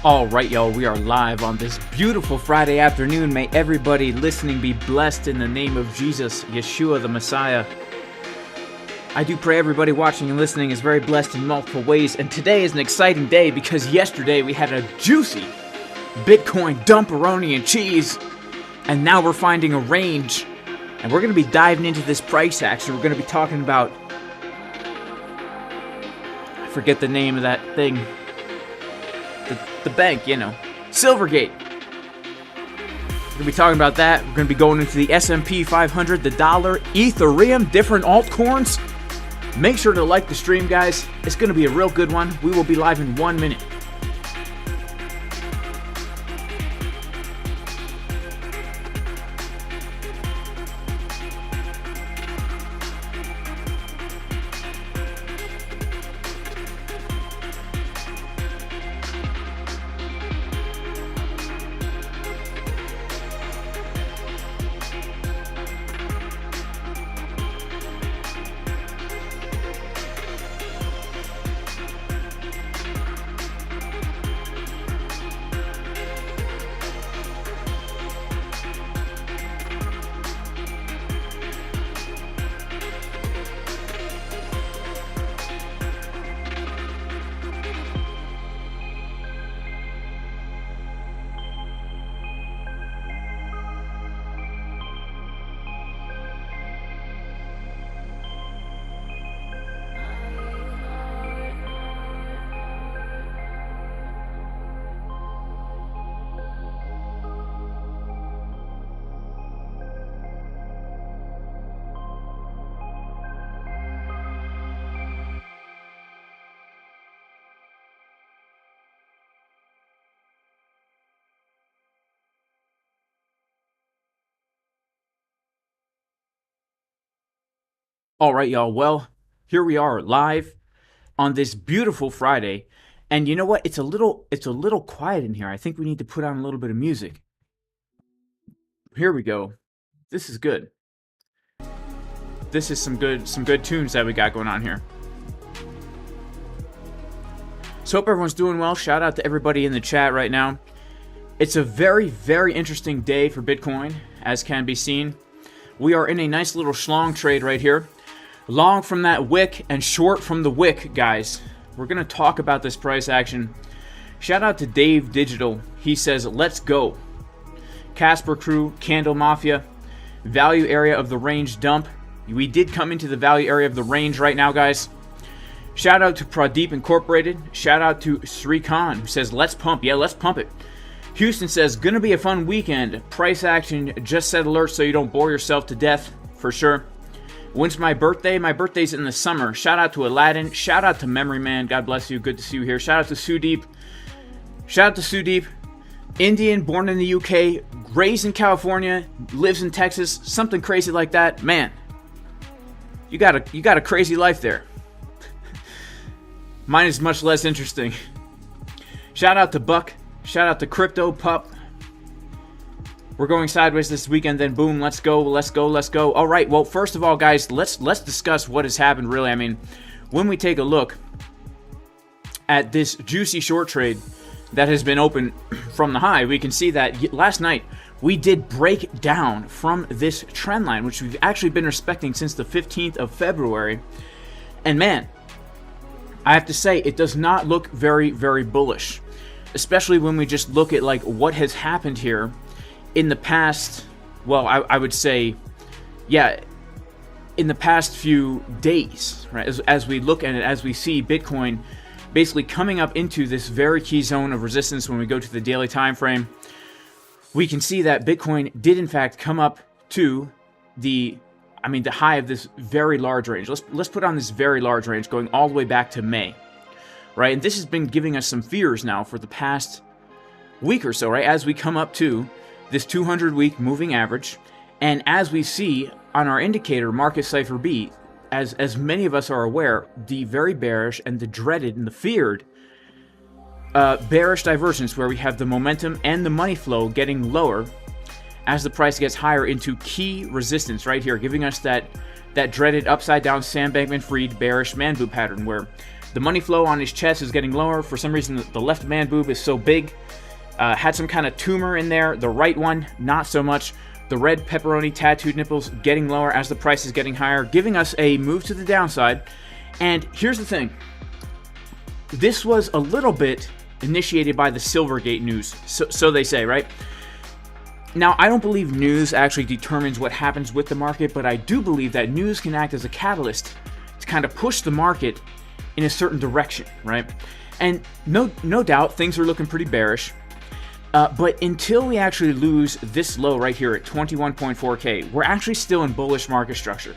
All right, y'all, we are live on this beautiful Friday afternoon. May everybody listening be blessed in the name of Jesus, Yeshua the Messiah. I do pray everybody watching and listening is very blessed in multiple ways, and today is an exciting day because yesterday we had a juicy Bitcoin dumperoni and cheese, and now we're finding a range, and we're going to be diving into this price action. We're going to be talking about, I forget the name of that thing, the bank, you know, Silvergate. We're going to be talking about that. We're going to be going into the S&P 500, the dollar, Ethereum, different altcoins. Make sure to like the stream, guys. It's going to be a real good one. We will be live in 1 minute. All right, y'all. Well, here we are live on this beautiful Friday. And you know what? It's a little quiet in here. I think we need to put on a little bit of music. Here we go. This is good. This is some good tunes that we got going on here. So hope everyone's doing well. Shout out to everybody in the chat right now. It's a very, very interesting day for Bitcoin, as can be seen. We are in a nice little schlong trade right here. Long from that wick and short from the wick, guys. We're going to talk about this price action. Shout out to Dave Digital. He says, let's go. Casper Crew, Candle Mafia, value area of the range dump. We did come into the value area of the range right now, guys. Shout out to Pradeep Incorporated. Shout out to Sri Khan, who says, let's pump. Yeah, let's pump it. Houston says, gonna be a fun weekend. Price action, just set alert so you don't bore yourself to death, for sure. When's my birthday? My birthday's in the summer. Shout out to Aladdin. Shout out to Memory Man. God bless you. Good to see you here. Shout out to Sudeep. Shout out to Sudeep. Indian, born in the UK, raised in California, lives in Texas, something crazy like that. Man, you got a crazy life there. Mine is much less interesting. Shout out to Buck. Shout out to Crypto Pup. We're going sideways this weekend, then boom, let's go, let's go, let's go. All right, well, first of all, guys, let's discuss what has happened, really. I mean, when we take a look at this juicy short trade that has been open from the high, we can see that last night we did break down from this trend line, which we've actually been respecting since the 15th of February. And man, I have to say, it does not look very, very bullish, especially when we just look at like what has happened here in the past, well, I would say, yeah, in the past few days, right? As we look at it, as we see Bitcoin basically coming up into this very key zone of resistance when we go to the daily time frame, we can see that Bitcoin did in fact come up to the high of this very large range. Let's put on this very large range going all the way back to May, right? And this has been giving us some fears now for the past week or so, right? As we come up to this 200-week moving average, and as we see on our indicator, market Cipher B, as many of us are aware, the very bearish and the dreaded and the feared bearish divergence, where we have the momentum and the money flow getting lower as the price gets higher into key resistance right here, giving us that dreaded upside down Sam Bankman-Fried bearish man boot pattern, where The money flow on his chest is getting lower. For some reason, the left man boob is so big. Had some kind of tumor in there. The right one, not so much. The red pepperoni tattooed nipples getting lower as the price is getting higher, giving us a move to the downside. And here's the thing. This was a little bit initiated by the Silvergate news. So they say, right? Now, I don't believe news actually determines what happens with the market, but I do believe that news can act as a catalyst to kind of push the market in a certain direction, right? And no doubt, things are looking pretty bearish. But until we actually lose this low right here at 21.4K, we're actually still in bullish market structure.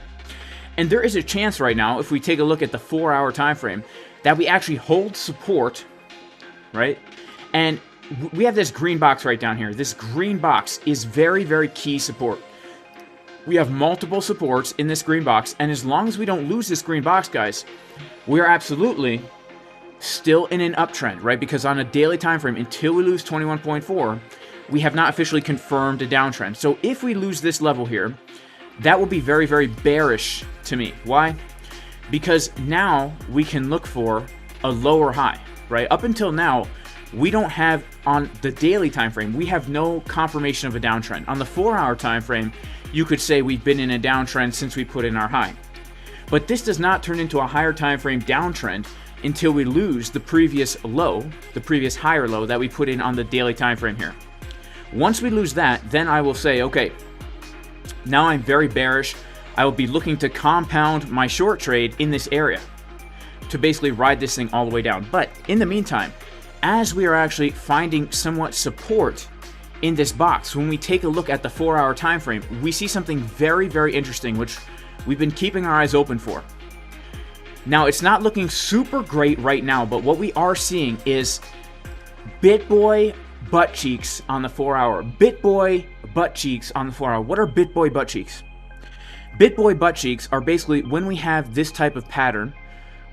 And there is a chance right now, if we take a look at the 4-hour time frame, that we actually hold support, right? And we have this green box right down here. This green box is very, very key support. We have multiple supports in this green box, and as long as we don't lose this green box, guys, we are absolutely still in an uptrend, right? Because on a daily time frame, until we lose 21.4, we have not officially confirmed a downtrend. So if we lose this level here, that will be very, very bearish to me. Why? Because now we can look for a lower high, right? Up until now, we don't have, on the daily time frame, we have no confirmation of a downtrend. On the 4-hour time frame, you could say we've been in a downtrend since we put in our high. But this does not turn into a higher time frame downtrend until we lose the previous low, the previous higher low that we put in on the daily time frame here. Once we lose that, then I will say, okay, now I'm very bearish. I will be looking to compound my short trade in this area to basically ride this thing all the way down. But in the meantime, as we are actually finding somewhat support in this box, when we take a look at the 4-hour time frame, we see something very, very interesting, which we've been keeping our eyes open for. Now, it's not looking super great right now, but what we are seeing is BitBoy butt cheeks on the 4-hour. BitBoy butt cheeks on the 4-hour. What are BitBoy butt cheeks? BitBoy butt cheeks are basically when we have this type of pattern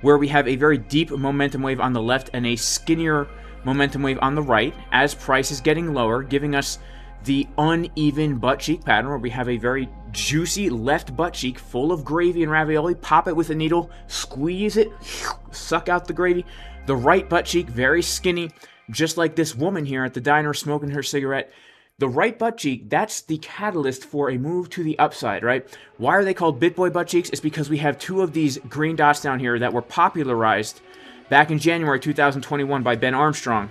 where we have a very deep momentum wave on the left and a skinnier momentum wave on the right as price is getting lower, giving us the uneven butt cheek pattern where we have a very juicy left butt cheek full of gravy and ravioli. Pop it with a needle, squeeze it, suck out the gravy. The right butt cheek, very skinny, just like this woman here at the diner smoking her cigarette. The right butt cheek, that's the catalyst for a move to the upside, right? Why are they called BitBoy butt cheeks? It's because we have two of these green dots down here that were popularized back in January 2021 by Ben Armstrong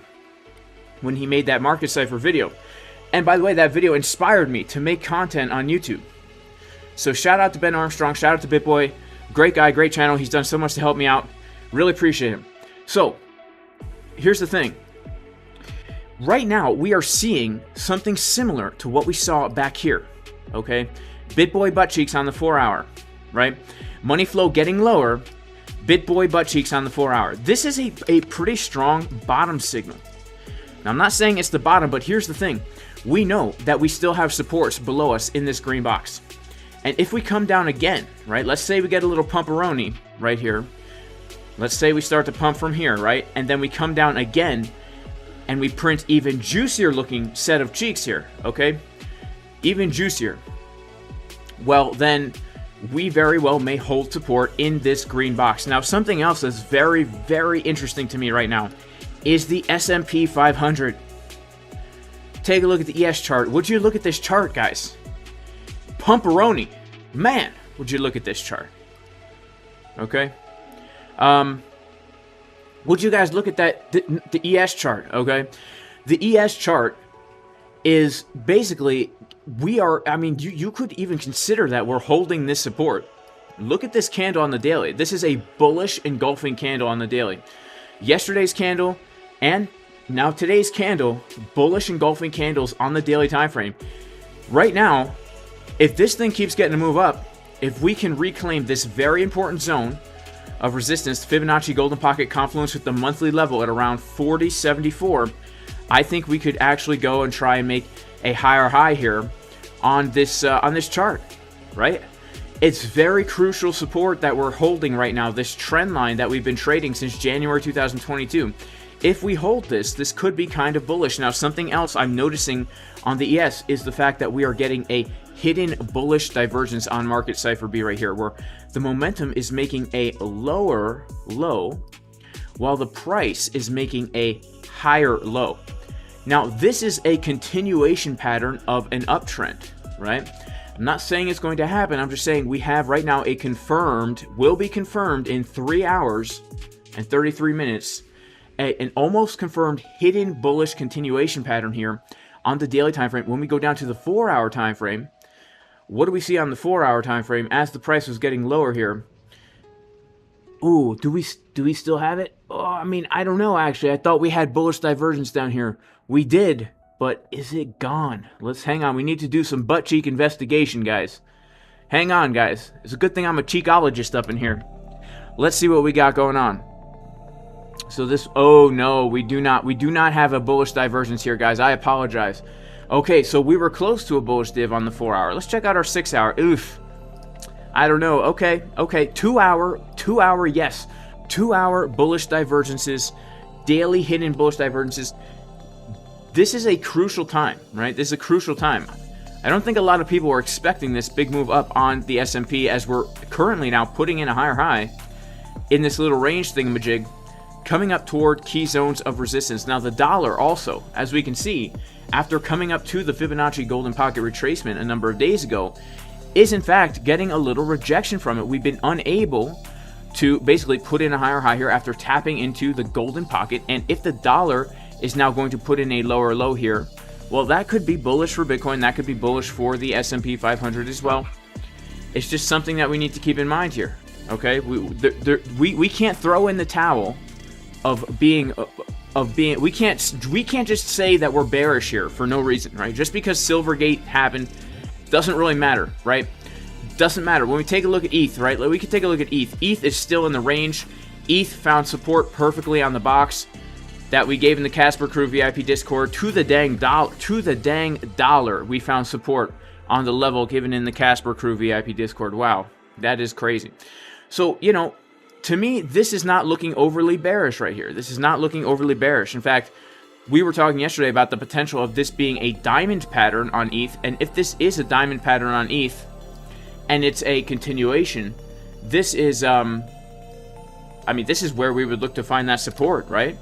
when he made that Market Cipher video. And by the way, that video inspired me to make content on YouTube. So shout out to Ben Armstrong, shout out to BitBoy. Great guy, great channel. He's done so much to help me out. Really appreciate him. So here's the thing. Right now, we are seeing something similar to what we saw back here, okay? BitBoy butt cheeks on the 4-hour, right? Money flow getting lower, BitBoy butt cheeks on the 4-hour. This is a pretty strong bottom signal. Now, I'm not saying it's the bottom, but here's the thing. We know that we still have supports below us in this green box. And if we come down again, right? Let's say we get a little pumperoni right here. Let's say we start to pump from here, right? And then we come down again and we print even juicier looking set of cheeks here, okay? Even juicier. Well, then we very well may hold support in this green box. Now, something else that's very, very interesting to me right now is the S&P 500. Take a look at the ES chart. Would you look at this chart, guys? Pumperoni. Man, would you look at this chart? Okay? Would you guys look at that, the ES chart, okay? The ES chart is basically, we are, I mean, you could even consider that we're holding this support. Look at this candle on the daily. This is a bullish engulfing candle on the daily. Yesterday's candle and now today's candle, bullish engulfing candles on the daily time frame. Right now, if this thing keeps getting to move up, if we can reclaim this very important zone of resistance, Fibonacci Golden Pocket confluence with the monthly level at around 40.74, I think we could actually go and try and make a higher high here on this chart, right? It's very crucial support that we're holding right now, this trend line that we've been trading since January 2022. If we hold this, this could be kind of bullish. Now, something else I'm noticing on the ES is the fact that we are getting a hidden bullish divergence on Market Cipher B right here, where the momentum is making a lower low while the price is making a higher low. Now, this is a continuation pattern of an uptrend, right? I'm not saying it's going to happen. I'm just saying we have right now a confirmed, will be confirmed in 3 hours and 33 minutes, an almost confirmed hidden bullish continuation pattern here on the daily time frame. When we go down to the 4-hour time frame, what do we see on the 4-hour time frame as the price was getting lower here? Ooh, do we still have it? Oh, I mean, I don't know, actually. I thought we had bullish divergence down here. We did, but is it gone? Let's hang on. We need to do some butt cheek investigation, guys. Hang on, guys. It's a good thing I'm a cheekologist up in here. Let's see what we got going on. So this, oh no, we do not have a bullish divergence here, guys. I apologize. Okay, so we were close to a bullish div on the 4-hour. Let's check out our 6-hour. Oof. I don't know. Okay. 2-hour, yes. 2-hour bullish divergences, daily hidden bullish divergences. This is a crucial time, right? This is a crucial time. I don't think a lot of people were expecting this big move up on the S&P, as we're currently now putting in a higher high in this little range thingamajig, coming up toward key zones of resistance. Now the dollar also, as we can see, after coming up to the Fibonacci golden pocket retracement a number of days ago, is in fact getting a little rejection from it. We've been unable to basically put in a higher high here after tapping into the golden pocket. And if the dollar is now going to put in a lower low here, well, that could be bullish for Bitcoin. That could be bullish for the S&P 500 as well. It's just something that we need to keep in mind here. Okay, we can't throw in the towel of being we can't just say that we're bearish here for no reason, right? Just because Silvergate happened doesn't really matter, right? Doesn't matter. When we take a look at ETH, right? We can take a look at ETH. ETH is still in the range. ETH found support perfectly on the box that we gave in the Casper Crew VIP Discord. To the dang dollar, we found support on the level given in the Casper Crew VIP Discord. Wow, that is crazy. So, you know, to me, this is not looking overly bearish right here. This is not looking overly bearish. In fact, we were talking yesterday about the potential of this being a diamond pattern on ETH. And if this is a diamond pattern on ETH and it's a continuation, this is, I mean, this is where we would look to find that support, right?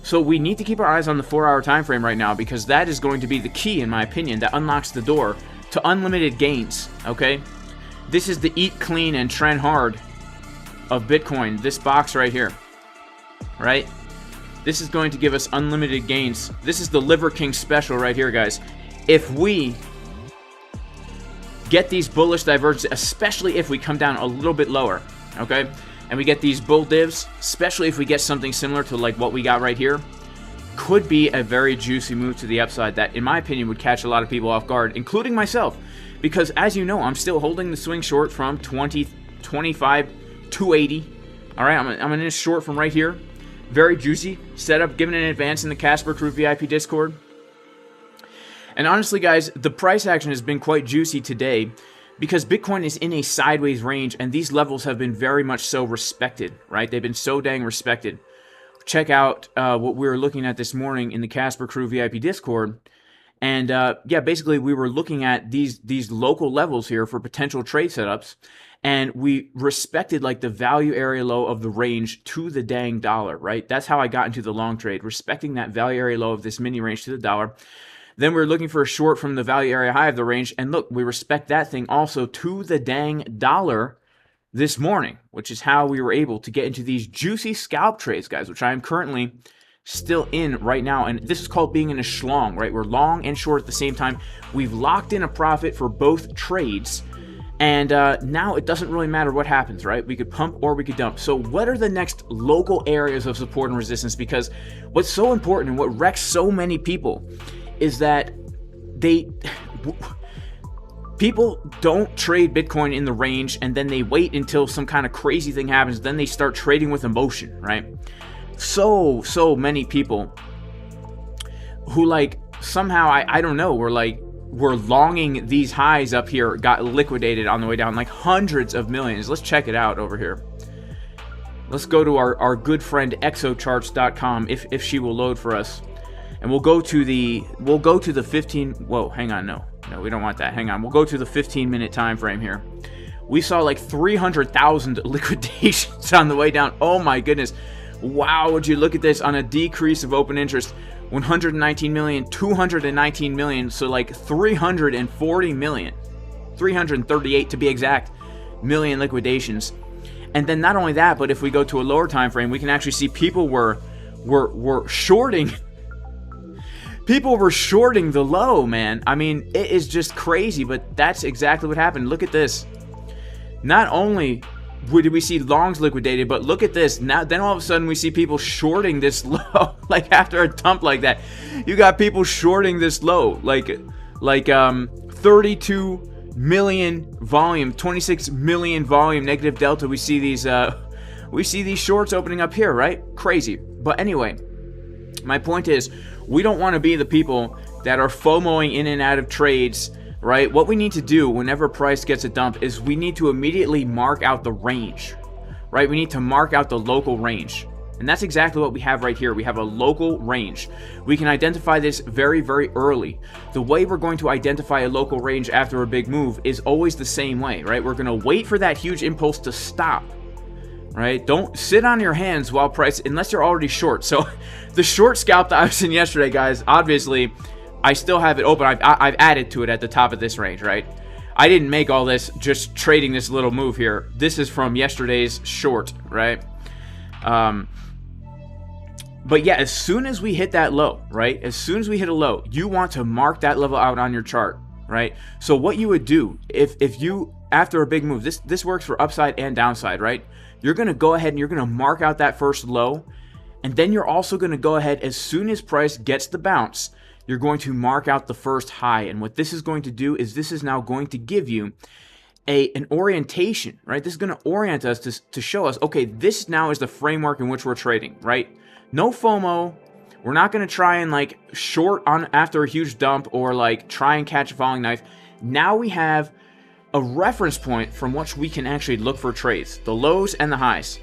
So we need to keep our eyes on the 4-hour time frame right now, because that is going to be the key, in my opinion, that unlocks the door to unlimited gains, okay? This is the eat clean and trend hard of Bitcoin, this box right here, right? This is going to give us unlimited gains. This is the Liver King special right here, guys. If we get these bullish divergences, especially if we come down a little bit lower, okay, and we get these bull divs, especially if we get something similar to like what we got right here, could be a very juicy move to the upside that, in my opinion, would catch a lot of people off guard, including myself, because as you know, I'm still holding the swing short from 25 280. All right, I'm in a short from right here. Very juicy setup, given in advance in the Casper Crew VIP Discord. And honestly, guys, the price action has been quite juicy today because Bitcoin is in a sideways range, and these levels have been very much so respected, right? They've been so dang respected. Check out what we were looking at this morning in the Casper Crew VIP Discord. And yeah, basically we were looking at these local levels here for potential trade setups, and we respected like the value area low of the range to the dang dollar, right? That's how I got into the long trade, respecting that value area low of this mini range to the dollar. Then we were looking for a short from the value area high of the range, and look, we respect that thing also to the dang dollar this morning, which is how we were able to get into these juicy scalp trades, guys, which I am currently still in right now. And this is called being in a schlong, right? We're long and short at the same time. We've locked in a profit for both trades, and now it doesn't really matter what happens, right? We could pump or we could dump. So what are the next local areas of support and resistance? Because what's so important and what wrecks so many people is that people don't trade Bitcoin in the range and then they wait until some kind of crazy thing happens. Then they start trading with emotion, right? So many people who like somehow, I don't know, we're longing these highs up here, got liquidated on the way down, like hundreds of millions. Let's check it out over here. Let's go to our good friend exocharts.com if she will load for us. And we'll go to the 15, whoa, hang on, no, we don't want that. Hang on, we'll go to the 15-minute time frame here. We saw like 300,000 liquidations on the way down. Oh my goodness. Wow, would you look at this on a decrease of open interest? 119 million, 219 million, so like 340 million, 338 to be exact, million liquidations. And then not only that, but if we go to a lower time frame, we can actually see people were shorting. People were shorting the low, man. I mean, it is just crazy, but that's exactly what happened. Look at this. Not only did we see longs liquidated, but look at this. Now, then all of a sudden we see people shorting this low. Like after a dump like that, you got people shorting this low. Like 32 million volume, 26 million volume, negative delta. We see these shorts opening up here, right? Crazy. But anyway, my point is, we don't want to be the people that are FOMOing in and out of trades, right? What we need to do whenever price gets a dump is we need to immediately mark out the range, right? We need to mark out the local range. And that's exactly what we have right here. We have a local range. We can identify this very, very early. The way we're going to identify a local range after a big move is always the same way, right? We're going to wait for that huge impulse to stop, right? Don't sit on your hands while price, unless you're already short. So the short scalp that I was in yesterday, guys, obviously I still have it open. I've added to it at the top of this range, right? I didn't make all this just trading this little move here. This is from yesterday's short, right? But yeah, as soon as we hit that low, right? As soon as we hit a low, you want to mark that level out on your chart, right? So what you would do if you, after a big move, this works for upside and downside, right? You're going to go ahead and you're going to mark out that first low. And then you're also going to go ahead, as soon as price gets the bounce, you're going to mark out the first high. And what this is going to do is this is now going to give you an orientation, right? This is going to orient us to show us, okay, this now is the framework in which we're trading, right? No FOMO. We're not going to try and like short on after a huge dump or like try and catch a falling knife. Now we have a reference point from which we can actually look for trades, the lows and the highs.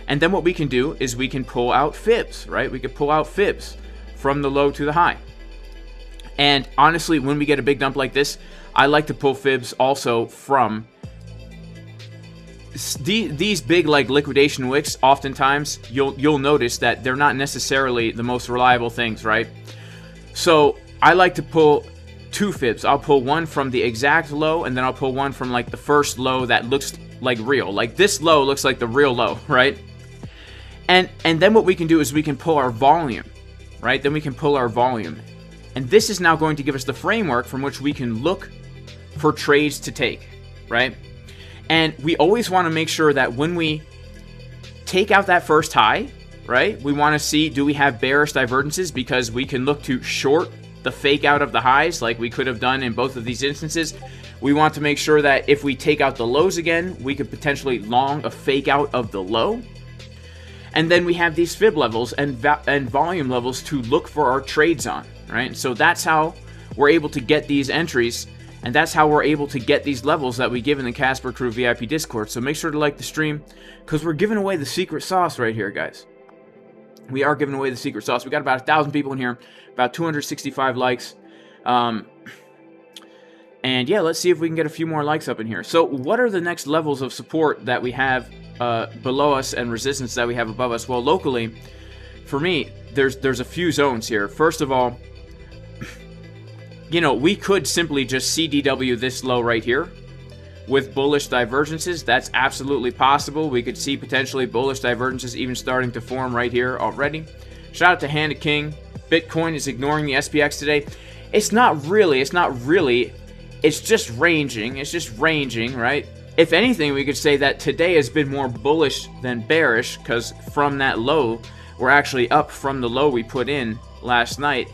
And then what we can do is we can pull out fibs, right? We could pull out fibs from the low to the high. And honestly, when we get a big dump like this, I like to pull fibs also from these big like liquidation wicks. Oftentimes you'll notice that they're not necessarily the most reliable things, right? So I like to pull two fibs. I'll pull one from the exact low, and then I'll pull one from like the first low that looks like real. Like this low looks like the real low, right? And then what we can do is we can pull our volume, right? Then we can pull our volume. And this is now going to give us the framework from which we can look for trades to take, right? And we always want to make sure that when we take out that first high, right, we want to see, do we have bearish divergences? Because we can look to short the fake out of the highs like we could have done in both of these instances. We want to make sure that if we take out the lows again, we could potentially long a fake out of the low. And then we have these fib levels and volume levels to look for our trades on, right? So that's how we're able to get these entries, and that's how we're able to get these levels that we give in the Casper Crew VIP Discord. So make sure to like the stream, because we're giving away the secret sauce right here, guys. We are giving away the secret sauce. We got about 1,000 people in here, about 265 likes. And yeah, let's see if we can get a few more likes up in here. So what are the next levels of support that we have below us and resistance that we have above us? Well, locally, for me, there's a few zones here. First of all, you know, we could simply just CDW this low right here with bullish divergences. That's absolutely possible. We could see potentially bullish divergences even starting to form right here already. Shout out to Hannah King. Bitcoin is ignoring the SPX today. It's not really. It's just ranging, right? If anything, we could say that today has been more bullish than bearish, because from that low, we're actually up from the low we put in last night.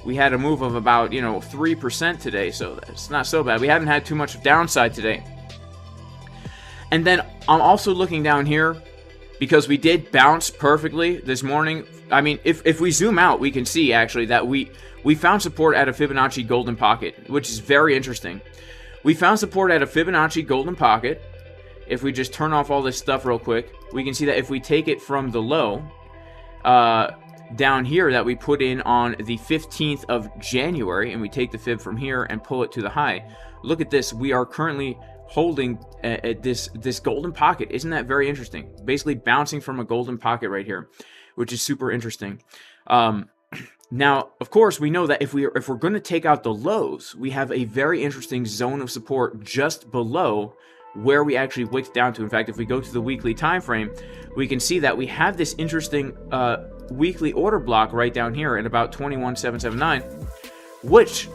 We had a move of about, 3% today, so it's not so bad. We haven't had too much downside today. And then I'm also looking down here, because we did bounce perfectly this morning. I mean, if we zoom out, we can see actually that we found support at a Fibonacci golden pocket, which is very interesting. We found support at a Fibonacci golden pocket. If we just turn off all this stuff real quick, we can see that if we take it from the low down here that we put in on the 15th of January, and we take the fib from here and pull it to the high, look at this. We are currently holding this golden pocket. Isn't that very interesting? Basically bouncing from a golden pocket right here, which is super interesting. Now, of course, we know that if we're going to take out the lows, we have a very interesting zone of support just below where we actually wicked down to. In fact, if we go to the weekly time frame, we can see that we have this interesting weekly order block right down here at about 21,779, which,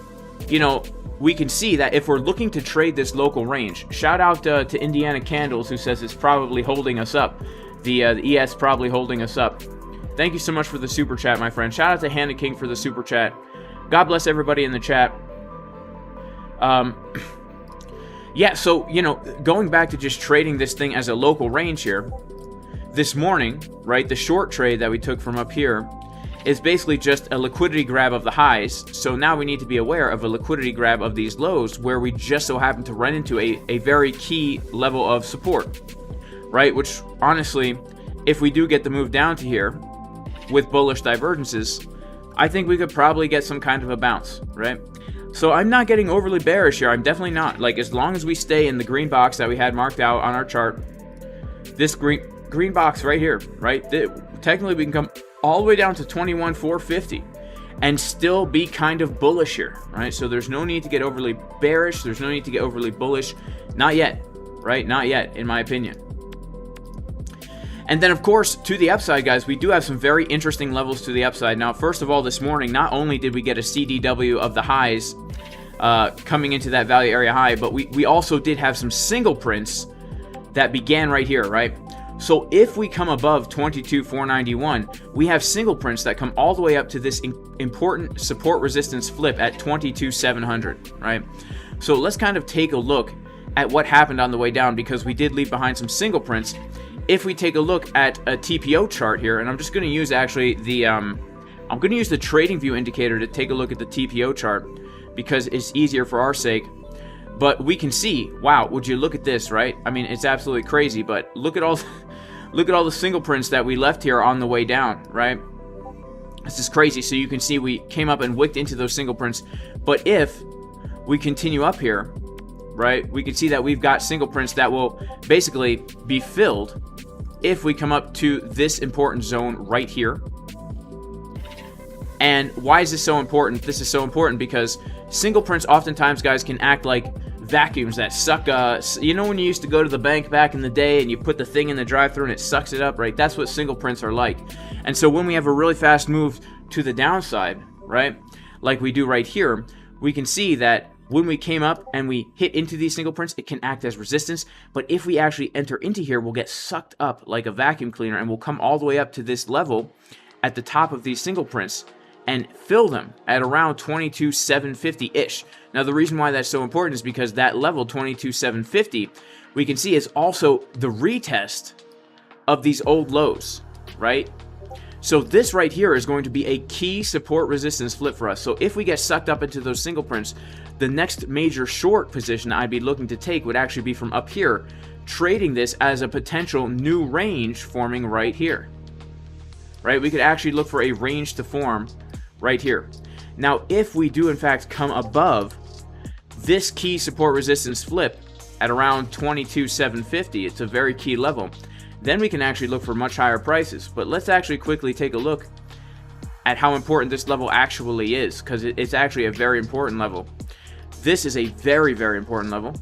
you know, we can see that if we're looking to trade this local range, shout out to Indiana Candles, who says it's probably holding us up. The ES probably holding us up. Thank you so much for the super chat, my friend. Shout out to Hannah King for the super chat. God bless everybody in the chat. Yeah, so, you know, going back to just trading this thing as a local range here, this morning, right, the short trade that we took from up here is basically just a liquidity grab of the highs. So now we need to be aware of a liquidity grab of these lows where we just so happen to run into a very key level of support, right? Which, honestly, if we do get the move down to here with bullish divergences, I think we could probably get some kind of a bounce, right? So I'm not getting overly bearish here. I'm definitely not. Like, as long as we stay in the green box that we had marked out on our chart, this green box right here, right? Technically, we can come all the way down to 21,450 and still be kind of bullish here, right? So there's no need to get overly bearish. There's no need to get overly bullish. Not yet, right? Not yet, in my opinion. And then, of course, to the upside, guys, we do have some very interesting levels to the upside. Now, first of all, this morning, not only did we get a CDW of the highs coming into that value area high, but we also did have some single prints that began right here, right? So if we come above 22,491, we have single prints that come all the way up to this important support resistance flip at 22,700, right? So let's kind of take a look at what happened on the way down, because we did leave behind some single prints. If we take a look at a TPO chart here, and I'm just going to use actually the I'm going to use the trading view indicator to take a look at the TPO chart because it's easier for our sake. But we can see, wow, would you look at this, right? I mean, it's absolutely crazy, but look at all the single prints that we left here on the way down, right? This is crazy. So you can see we came up and wicked into those single prints. But if we continue up here, right, we can see that we've got single prints that will basically be filled if we come up to this important zone right here. And why is this so important? This is so important because single prints oftentimes, guys, can act like vacuums that suck. You know when you used to go to the bank back in the day and you put the thing in the drive-thru and it sucks it up, right? That's what single prints are like. And so when we have a really fast move to the downside, right, like we do right here, we can see that when we came up and we hit into these single prints, it can act as resistance. But if we actually enter into here, we'll get sucked up like a vacuum cleaner and we'll come all the way up to this level at the top of these single prints and fill them at around 22,750-ish. Now, the reason why that's so important is because that level, 22,750, we can see is also the retest of these old lows, right? So this right here is going to be a key support resistance flip for us. So if we get sucked up into those single prints, the next major short position I'd be looking to take would actually be from up here, trading this as a potential new range forming right here. Right? We could actually look for a range to form right here. Now, if we do in fact come above this key support resistance flip at around 22,750, it's a very key level, then we can actually look for much higher prices. But let's actually quickly take a look at how important this level actually is, because it's actually a very important level. This is a very, very important level.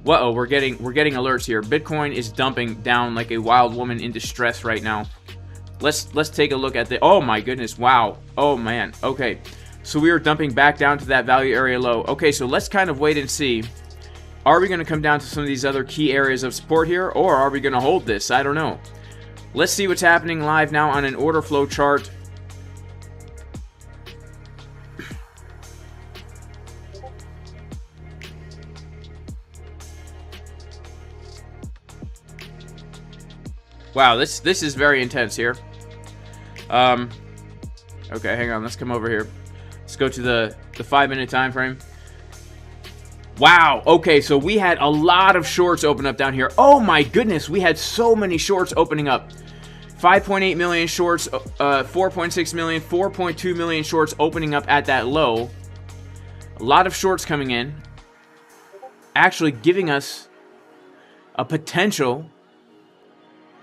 Whoa, we're getting alerts here. Bitcoin is dumping down like a wild woman in distress right now. Let's take a look at the, oh my goodness, wow. Oh man, okay. So we are dumping back down to that value area low. Okay, so let's kind of wait and see. Are we going to come down to some of these other key areas of support here, or are we going to hold this? I don't know. Let's see what's happening live now on an order flow chart. Wow, this is very intense here. Okay, hang on. Let's come over here. Let's go to the 5-minute time frame. Wow. Okay, so we had a lot of shorts open up down here. Oh my goodness, we had so many shorts opening up. 5.8 million shorts, 4.6 million, 4.2 million shorts opening up at that low. A lot of shorts coming in. actually giving us a potential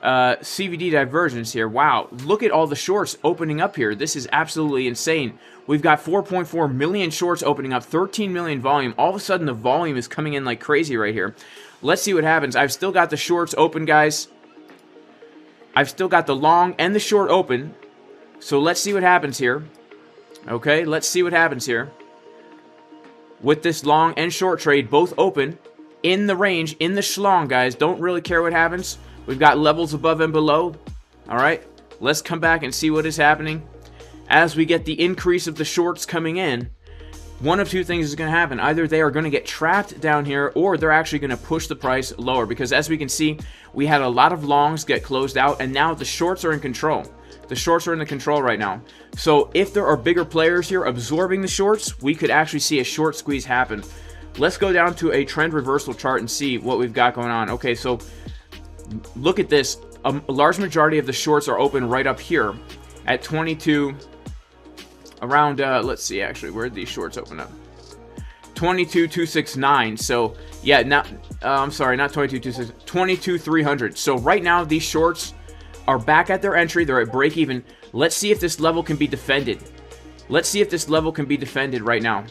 CVD divergence here. Wow, look at all the shorts opening up here. This is absolutely insane. We've got 4.4 million shorts opening up, 13 million volume. All of a sudden, the volume is coming in like crazy right here. Let's see what happens. I've still got the shorts open, guys. I've still got the long and the short open. So let's see what happens here. Okay, let's see what happens here. With this long and short trade both open in the range, in the schlong, guys. Don't really care what happens. We've got levels above and below. All right, let's come back and see what is happening. As we get the increase of the shorts coming in, one of two things is going to happen. Either they are going to get trapped down here, or they're actually going to push the price lower. Because as we can see, we had a lot of longs get closed out, and now the shorts are in control. The shorts are in the control right now. So if there are bigger players here absorbing the shorts, we could actually see a short squeeze happen. Let's go down to a trend reversal chart and see what we've got going on. Okay, so look at this. A large majority of the shorts are open right up here at 22, around, let's see actually, where did these shorts open up? 22,269. So yeah, I'm sorry, not 22,269, 22,300. So right now these shorts are back at their entry. They're at break even. Let's see if this level can be defended. Let's see if this level can be defended right now.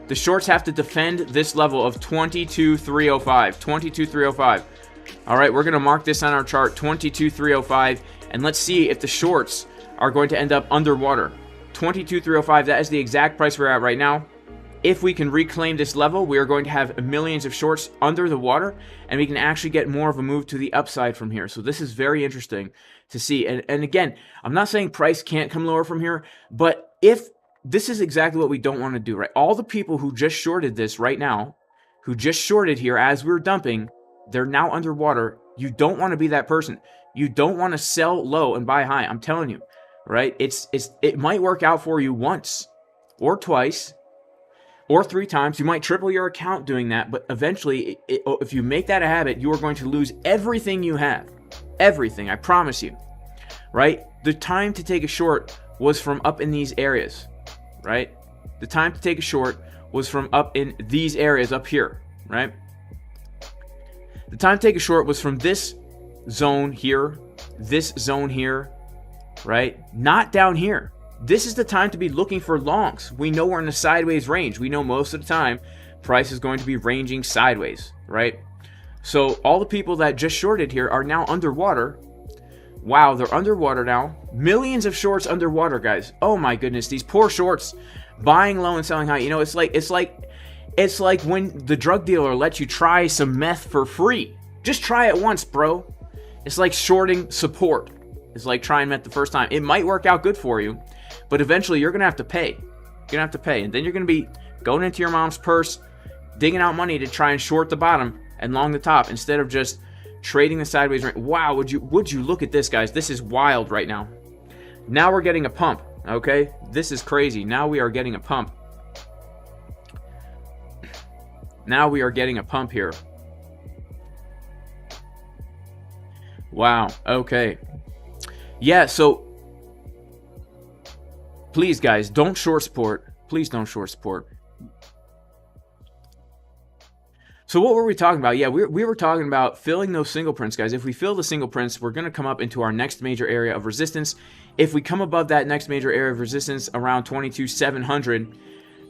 The shorts have to defend this level of 22,305. 22,305. All right, we're going to mark this on our chart, 22,305, and let's see if the shorts are going to end up underwater. 22,305, that is the exact price we're at right now. If we can reclaim this level, we are going to have millions of shorts under the water, and we can actually get more of a move to the upside from here. So this is very interesting to see. And again, I'm not saying price can't come lower from here, but if this is exactly what we don't want to do, right? All the people who just shorted this right now, who just shorted here as we were dumping, they're now underwater. You don't want to be that person. You don't want to sell low and buy high. I'm telling you, right? It might work out for you once or twice or 3 times. You might triple your account doing that, but eventually, if you make that a habit, you are going to lose everything you have. Everything, I promise you, right? The time to take a short was from up in these areas, right? The time to take a short was from up in these areas up here, right? The time to take a short was from this zone here, right? Not down here. This is the time to be looking for longs. We know we're in a sideways range. We know most of the time price is going to be ranging sideways, right? So all the people that just shorted here are now underwater. Wow, they're underwater now. Millions of shorts underwater, guys. Oh my goodness, these poor shorts buying low and selling high. You know, it's like when the drug dealer lets you try some meth for free. Just try it once, bro. It's like shorting support. It's like trying meth the first time. It might work out good for you, but eventually you're going to have to pay. You're going to have to pay. And then you're going to be going into your mom's purse, digging out money to try and short the bottom and long the top instead of just trading the sideways range. Wow, would you look at this, guys? This is wild right now. Now we're getting a pump, okay? This is crazy. Now we are getting a pump. Now we are getting a pump here. Wow, okay. Yeah, so please, guys, don't short support. Please don't short support. So what were we talking about? Yeah, we were talking about filling those single prints, guys. If we fill the single prints, we're going to come up into our next major area of resistance. If we come above that next major area of resistance around 22,700,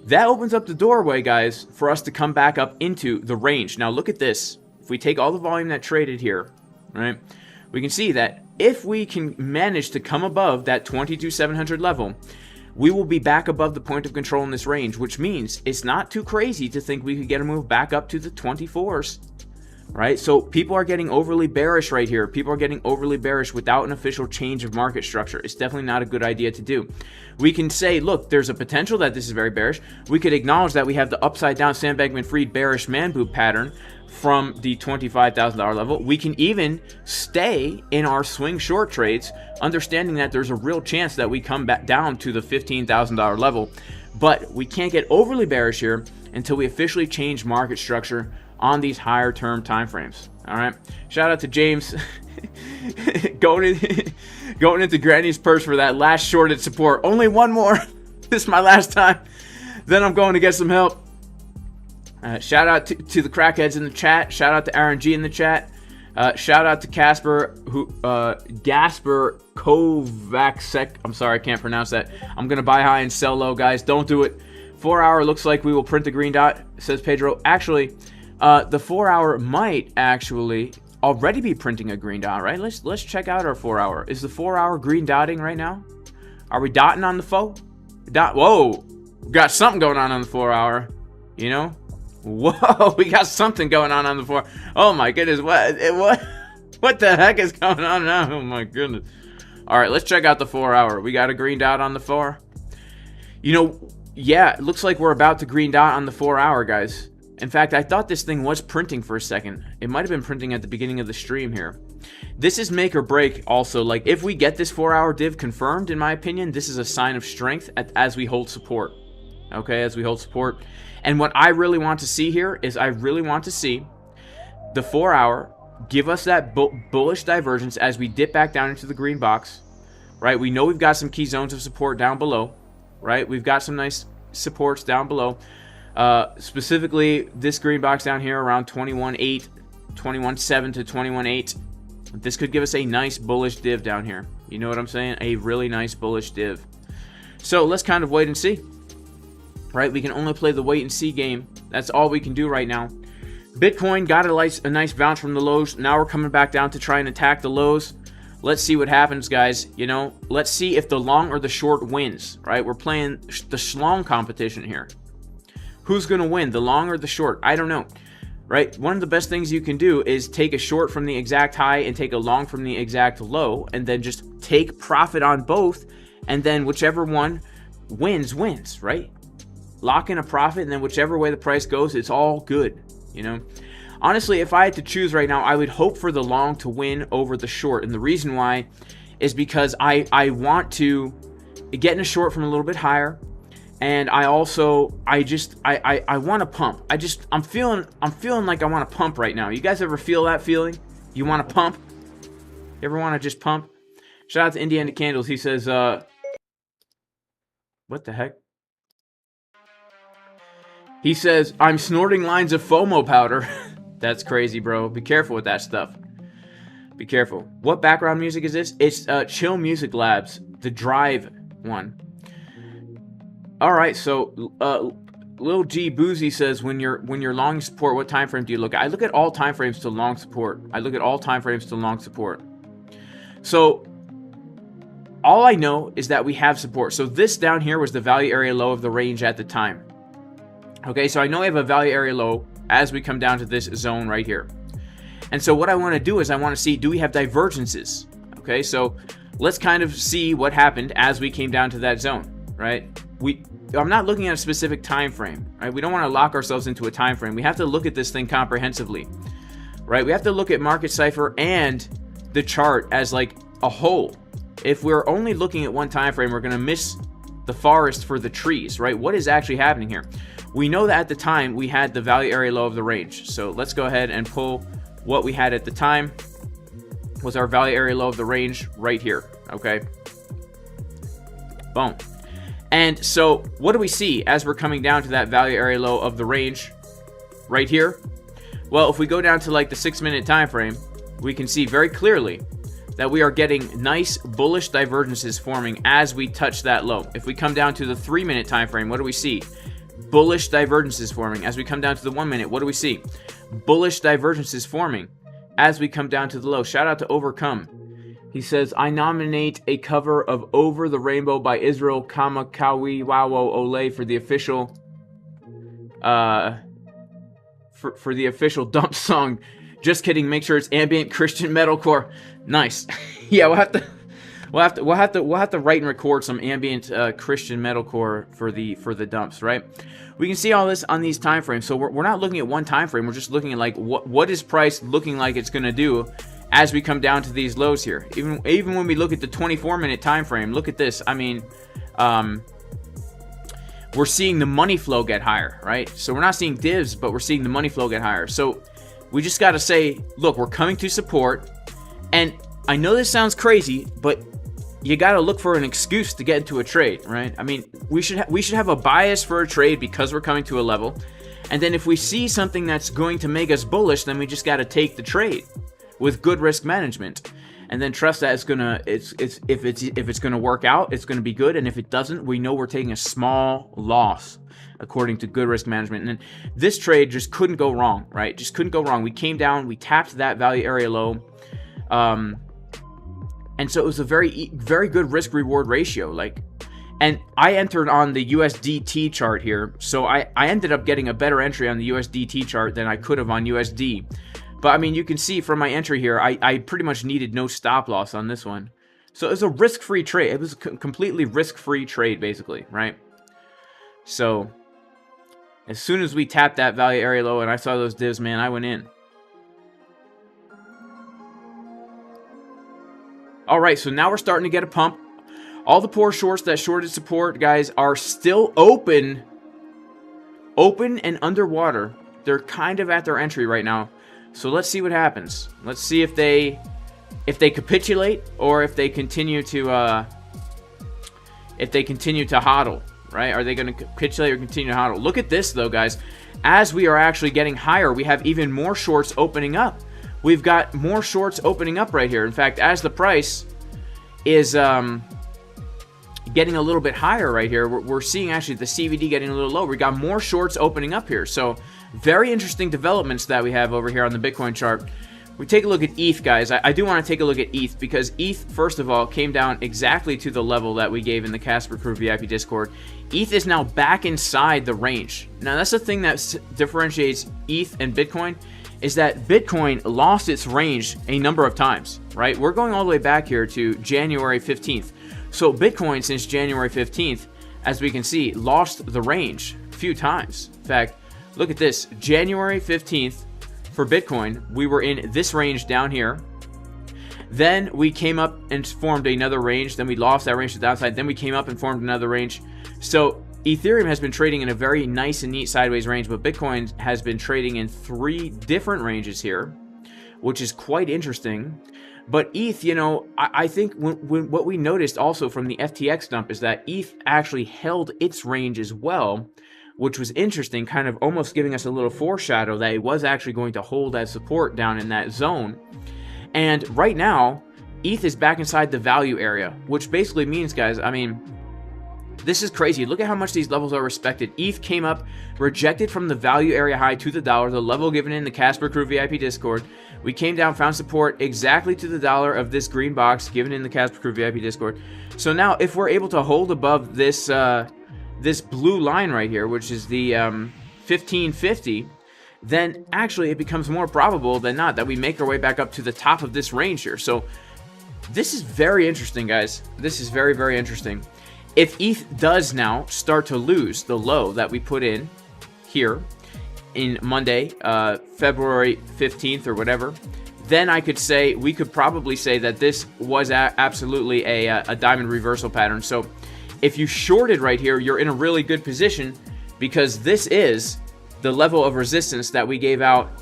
that opens up the doorway, guys, for us to come back up into the range. Now look at this. If we take all the volume that traded here, right, we can see that if we can manage to come above that 22,700 level, we will be back above the point of control in this range, which means it's not too crazy to think we could get a move back up to the 24s, right? So people are getting overly bearish right here. People are getting overly bearish without an official change of market structure. It's definitely not a good idea to do. We can say, look, there's a potential that this is very bearish. We could acknowledge that we have the upside down Sam Bankman-Fried bearish man boob pattern from the $25,000 level. We can even stay in our swing short trades, understanding that there's a real chance that we come back down to the $15,000 level. But we can't get overly bearish here until we officially change market structure on these higher term time frames. All right. Shout out to James going into Granny's purse for that last shorted support. Only one more. This is my last time. Then I'm going to get some help. Shout out to the crackheads in the chat. Shout out to RNG in the chat. Shout out to Gasper Kovacsek. I'm sorry, I can't pronounce that. I'm gonna buy high and sell low, guys. Don't do it. 4 hour looks like we will print the green dot, says Pedro. Actually, the 4 hour might actually already be printing a green dot, right? Let's check out our 4 hour. Is the 4 hour green dotting right now? Are we dotting on the foe? Whoa, we got something going on the 4 hour. You know? Whoa, we got something going on the 4. Oh my goodness, what the heck is going on now? Oh my goodness. All right, let's check out the 4 hour. We got a green dot on the 4. You know, yeah, it looks like we're about to green dot on the 4 hour, guys. In fact, I thought this thing was printing for a second. It might have been printing at the beginning of the stream here. This is make or break also. Like, if we get this 4 hour div confirmed, in my opinion, this is a sign of strength as we hold support. Okay, as we hold support. And what I really want to see here is I really want to see the 4 hour give us that bullish divergence as we dip back down into the green box, right? We know we've got some key zones of support down below, right? We've got some nice supports down below. Specifically, this green box down here around 21.8, 21.7 to 21.8. This could give us a nice bullish div down here. You know what I'm saying? A really nice bullish div. So let's kind of wait and see. Right, we can only play the wait and see game. That's all we can do right now. Bitcoin got a nice bounce from the lows. Now we're coming back down to try and attack the lows. Let's see what happens, guys. You know, let's see if the long or the short wins. Right, we're playing the schlong competition here. Who's gonna win, the long or the short? I don't know. Right, one of the best things you can do is take a short from the exact high and take a long from the exact low, and then just take profit on both, and then whichever one wins, right? Lock in a profit, and then whichever way the price goes, it's all good, you know. Honestly, if I had to choose right now, I would hope for the long to win over the short, and the reason why is because I want to get in a short from a little bit higher, and I want to pump. I'm feeling like I want to pump right now. You guys ever feel that feeling? You want to pump? You ever want to just pump? Shout out to Indiana Candles. He says, what the heck? He says, I'm snorting lines of FOMO powder. That's crazy, bro. Be careful with that stuff. Be careful. What background music is this? It's Chill Music Labs, the Drive one. All right, so Lil G Boozy says, when you're long support, what time frame do you look at? I look at all time frames to long support. So all I know is that we have support. So this down here was the value area low of the range at the time. Okay, so I know we have a value area low as we come down to this zone right here. And so what I want to do is I want to see, do we have divergences? Okay, so let's kind of see what happened as we came down to that zone, right? I'm not looking at a specific time frame, right? We don't want to lock ourselves into a time frame. We have to look at this thing comprehensively, right? We have to look at market cipher and the chart as like a whole. If we're only looking at one time frame, we're going to miss the forest for the trees, right? What is actually happening here? We know that at the time we had the value area low of the range. So let's go ahead and pull what we had at the time was our value area low of the range right here. Okay. Boom. And so what do we see as we're coming down to that value area low of the range right here? Well, if we go down to like the 6-minute time frame, we can see very clearly that we are getting nice bullish divergences forming as we touch that low. If we come down to the 3-minute time frame, what do we see? Bullish divergences forming. As we come down to the 1 minute, what do we see? Bullish divergences forming as we come down to the low. Shout out to Overcome. He says, I nominate a cover of Over the Rainbow by Israel Kamakawi Wawo Ole for the official for the official dump song. Just kidding, make sure it's ambient Christian metalcore. Nice. Yeah, we'll have to write and record some ambient Christian metalcore for the dumps, right? We can see all this on these time frames. So we're not looking at one time frame. We're just looking at like what is price looking like it's going to do as we come down to these lows here. Even when we look at the 24-minute time frame, look at this. I mean, we're seeing the money flow get higher, right? So we're not seeing divs, but we're seeing the money flow get higher. So we just got to say, look, we're coming to support. And I know this sounds crazy, but you got to look for an excuse to get into a trade, right? I mean, we should have a bias for a trade because we're coming to a level. And then if we see something that's going to make us bullish, then we just got to take the trade with good risk management, and then trust that if it's gonna work out, it's gonna be good, and if it doesn't, we know we're taking a small loss according to good risk management. And this trade just couldn't go wrong, right? Just couldn't go wrong. We came down, we tapped that value area low, and so it was a very good risk reward ratio. And I entered on the USDT chart here, so I ended up getting a better entry on the USDT chart than I could have on USD. But I mean, you can see from my entry here, I pretty much needed no stop loss on this one. So it was a risk-free trade. It was a completely risk-free trade, basically, right? So as soon as we tapped that value area low and I saw those divs, man, I went in. All right, so now we're starting to get a pump. All the poor shorts that shorted support, guys, are still open and underwater. They're kind of at their entry right now. So let's see what happens. Let's see if they capitulate or if they continue to hodl, right? Are they going to capitulate or continue to hodl? Look at this though, guys. As we are actually getting higher, we have even more shorts opening up. We've got more shorts opening up right here. In fact, as the price is getting a little bit higher right here, we're seeing actually the CVD getting a little lower. We got more shorts opening up here. So very interesting developments that we have over here on the Bitcoin chart. We take a look at ETH, guys. I do want to take a look at ETH because ETH, first of all, came down exactly to the level that we gave in the Casper Crew VIP Discord. ETH is now back inside the range. Now, that's the thing that differentiates ETH and Bitcoin, is that Bitcoin lost its range a number of times, right? We're going all the way back here to January 15th. So Bitcoin, since January 15th, as we can see, lost the range a few times. In fact, look at this. January 15th for Bitcoin, we were in this range down here. Then we came up and formed another range. Then we lost that range to the downside. Then we came up and formed another range. So Ethereum has been trading in a very nice and neat sideways range, but Bitcoin has been trading in 3 different ranges here, which is quite interesting. But ETH, you know, I think what we noticed also from the FTX dump is that ETH actually held its range as well, which was interesting, kind of almost giving us a little foreshadow that it was actually going to hold that support down in that zone. And right now, ETH is back inside the value area, which basically means, guys, I mean, this is crazy. Look at how much these levels are respected. ETH came up, rejected from the value area high to the dollar, the level given in the Casper Crew VIP Discord. We came down, found support exactly to the dollar of this green box given in the Casper Crew VIP Discord. So now, if we're able to hold above this this blue line right here, which is the 1550, then actually it becomes more probable than not that we make our way back up to the top of this range here. So this is very interesting, guys. This is very, very interesting. If ETH does now start to lose the low that we put in here in Monday, February 15th or whatever, then I could say, we could probably say that this was absolutely a diamond reversal pattern. So if you shorted right here, you're in a really good position because this is the level of resistance that we gave out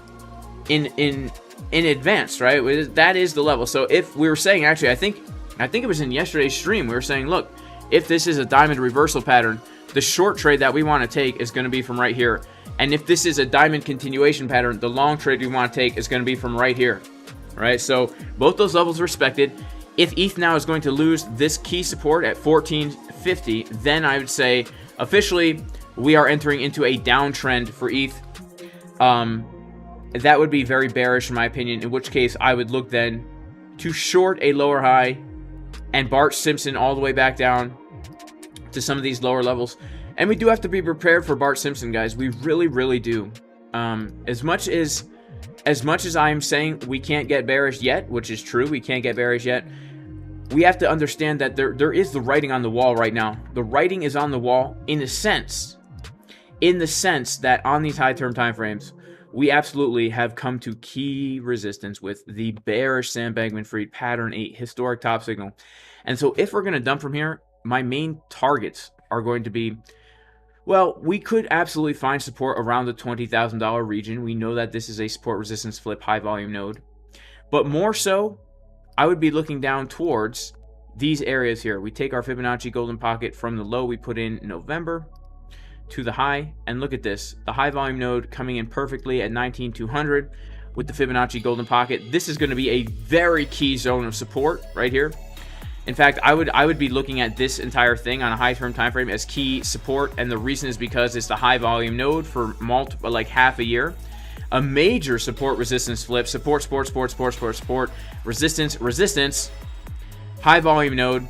in advance, right? That is the level. So if we were saying, actually, I think it was in yesterday's stream, we were saying, look, if this is a diamond reversal pattern, the short trade that we want to take is going to be from right here. And if this is a diamond continuation pattern, the long trade we want to take is going to be from right here. All right, so both those levels respected. If ETH now is going to lose this key support at 1450, then I would say officially we are entering into a downtrend for ETH. That would be very bearish in my opinion, in which case I would look then to short a lower high and Bart Simpson all the way back down to some of these lower levels. And we do have to be prepared for Bart Simpson, guys. We really, really do. As much as I'm saying we can't get bearish yet, which is true, we can't get bearish yet, we have to understand that there is the writing on the wall right now. The writing is on the wall in the sense that on these high-term time frames, we absolutely have come to key resistance with the bearish Sam Bankman-Fried pattern 8 historic top signal. And so if we're going to dump from here, my main targets are going to be, well, we could absolutely find support around the $20,000 region. We know that this is a support resistance flip high volume node. But more so, I would be looking down towards these areas here. We take our Fibonacci golden pocket from the low we put in November to the high, and look at this. The high volume node coming in perfectly at 19,200 with the Fibonacci golden pocket. This is going to be a very key zone of support right here. In fact, I would be looking at this entire thing on a high term time frame as key support, and the reason is because it's the high volume node for like half a year. A major support resistance flip, support, resistance, high volume node,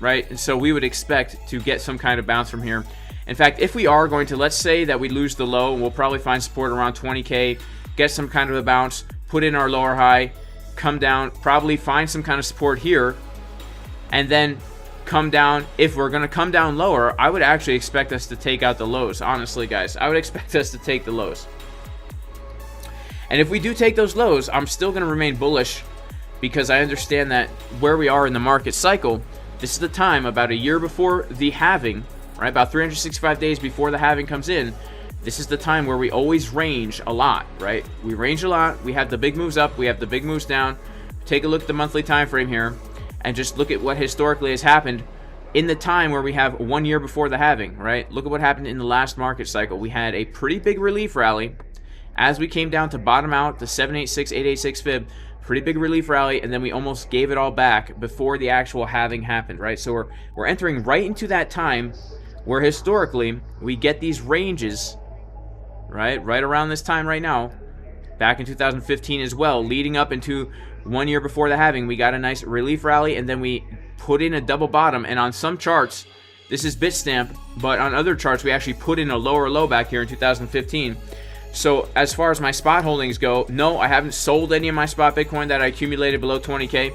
right? And so we would expect to get some kind of bounce from here. In fact, if we are going to, let's say that we lose the low, we'll probably find support around 20K, get some kind of a bounce, put in our lower high, come down, probably find some kind of support here, and then come down. If we're going to come down lower, I would actually expect us to take out the lows. Honestly, guys, I would expect us to take the lows. And if we do take those lows, I'm still going to remain bullish, because I understand that where we are in the market cycle, this is the time about a year before the halving, right? About 365 days before the halving comes in. This is the time where we always range a lot, right? We range a lot. We have the big moves up. We have the big moves down. Take a look at the monthly time frame here, and just look at what historically has happened in the time where we have 1 year before the halving, right? Look at what happened in the last market cycle. We had a pretty big relief rally as we came down to bottom out the 786, 886 fib. Pretty big relief rally, and then we almost gave it all back before the actual halving happened, right? So we're entering right into that time where historically we get these ranges, right around this time right now, back in 2015 as well, leading up into 1 year before the halving. We got a nice relief rally, and then we put in a double bottom, and on some charts, this is Bitstamp, but on other charts we actually put in a lower low back here in 2015. So as far as my spot holdings go, no, I haven't sold any of my spot Bitcoin that I accumulated below 20K.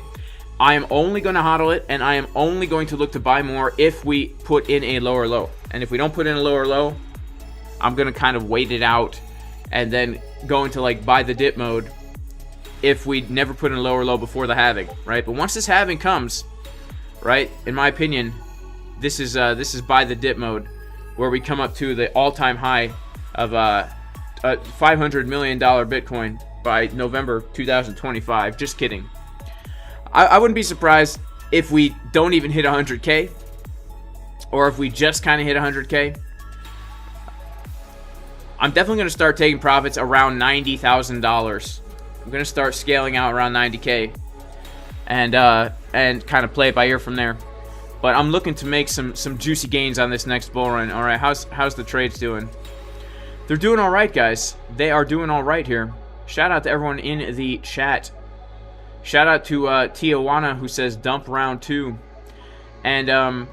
I am only going to hodl it, and I am only going to look to buy more if we put in a lower low. And if we don't put in a lower low, I'm going to kind of wait it out and then go into like buy the dip mode if we never put in a lower low before the halving, right? But once this halving comes, right, in my opinion, this is buy the dip mode, where we come up to the all-time high of $500 million Bitcoin by November 2025. Just kidding. I wouldn't be surprised if we don't even hit 100K, or if we just kind of hit 100K. I'm definitely going to start taking profits around $90,000. I'm going to start scaling out around 90K and kind of play it by ear from there. But I'm looking to make some juicy gains on this next bull run. All right, how's the trades doing? They're doing all right, guys. They are doing all right here. Shout out to everyone in the chat. Shout out to Tijuana, who says dump round 2. And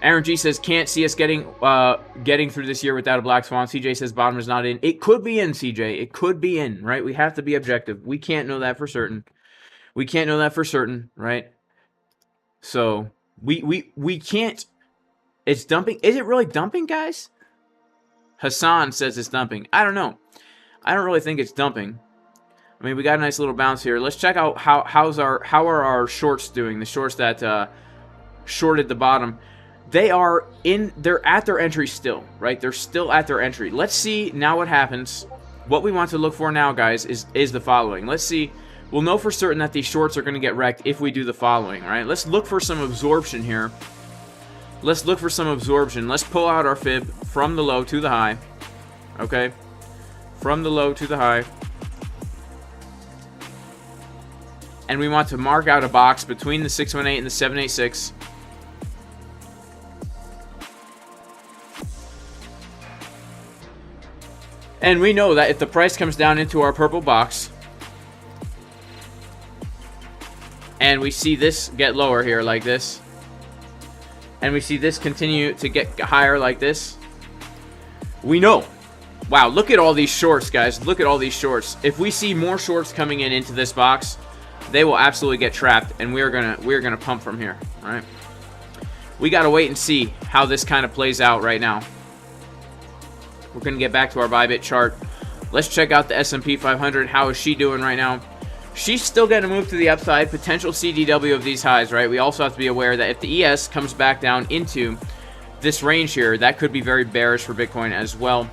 Aaron G says can't see us getting through this year without a black swan. CJ says bottom is not in. It could be in, CJ. It could be in, right? We have to be objective. We can't know that for certain. We can't know that for certain, right? So we can't. It's dumping. Is it really dumping, guys? Hassan says it's dumping. I don't know. I don't really think it's dumping. I mean, we got a nice little bounce here. Let's check out how are our shorts doing? The shorts that shorted the bottom. They're at their entry still, right? They're still at their entry. Let's see now what happens. What we want to look for now, guys, is the following. Let's see. We'll know for certain that these shorts are going to get wrecked if we do the following, right? Let's look for some absorption here. Let's look for some absorption. Let's pull out our fib from the low to the high. Okay? From the low to the high. And we want to mark out a box between the 618 and the 786. And we know that if the price comes down into our purple box, and we see this get lower here like this, and we see this continue to get higher like this, we know. Wow, look at all these shorts, guys. Look at all these shorts. If we see more shorts coming into this box, they will absolutely get trapped, and we're gonna pump from here. All right. We gotta wait and see how this kind of plays out right now. We're gonna get back to our ByBit chart. Let's check out the S&P 500. How is she doing right now? She's still going to move to the upside. Potential CDW of these highs, right? We also have to be aware that if the ES comes back down into this range here, that could be very bearish for Bitcoin as well.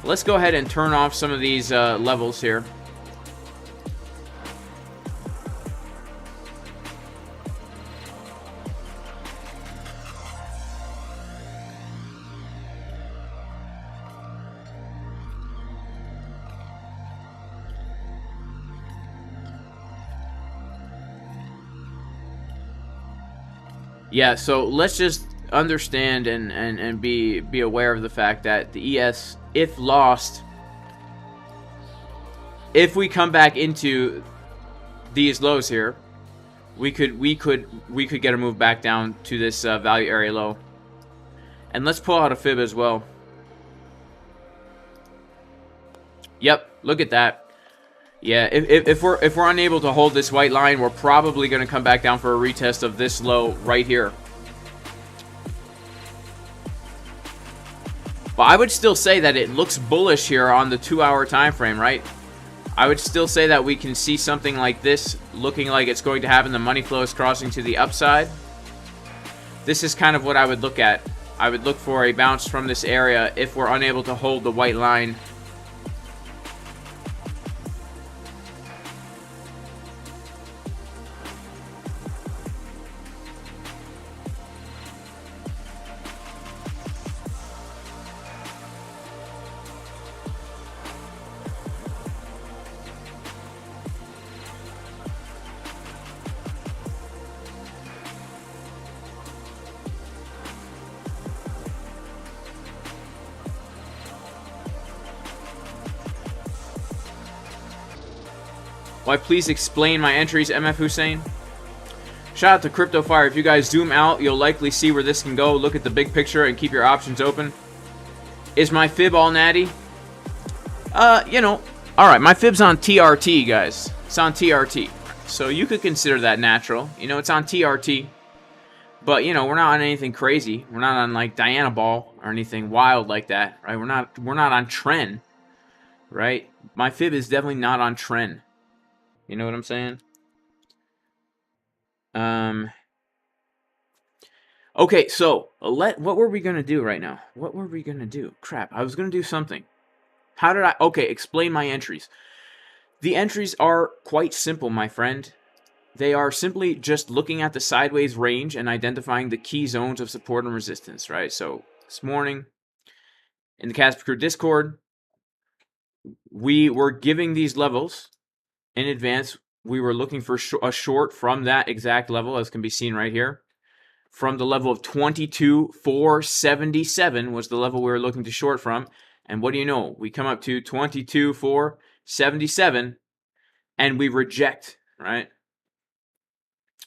Let's go ahead and turn off some of these levels here. Yeah, so let's just understand and be aware of the fact that the ES, if lost, if we come back into these lows here, we could get a move back down to this value area low. And let's pull out a fib as well. Yep, look at that. Yeah, if we're unable to hold this white line, we're probably going to come back down for a retest of this low right here. But I would still say that it looks bullish here on the 2-hour time frame, right? I would still say that we can see something like this looking like it's going to happen. The money flow is crossing to the upside. This is kind of what I would look at. I would look for a bounce from this area if we're unable to hold the white line. Why, please explain my entries, MF Hussein. Shout out to Crypto Fire. If you guys zoom out, you'll likely see where this can go. Look at the big picture and keep your options open. Is my fib all natty? You know, alright, my fib's on TRT, guys. It's on TRT. So you could consider that natural. You know, it's on TRT. But, you know, we're not on anything crazy. We're not on, like, Diana Ball or anything wild like that, right? We're not on trend, right? My fib is definitely not on trend. You know what I'm saying? Okay, so what were we gonna do right now? What were we gonna do? Crap, I was gonna do something. How did I? Okay, explain my entries. The entries are quite simple, my friend. They are simply just looking at the sideways range and identifying the key zones of support and resistance, right? So this morning in the Casper Crew Discord, we were giving these levels. In advance, we were looking for a short from that exact level, as can be seen right here. From the level of 22,477 was the level we were looking to short from. And what do you know? We come up to 22,477 and we reject, right?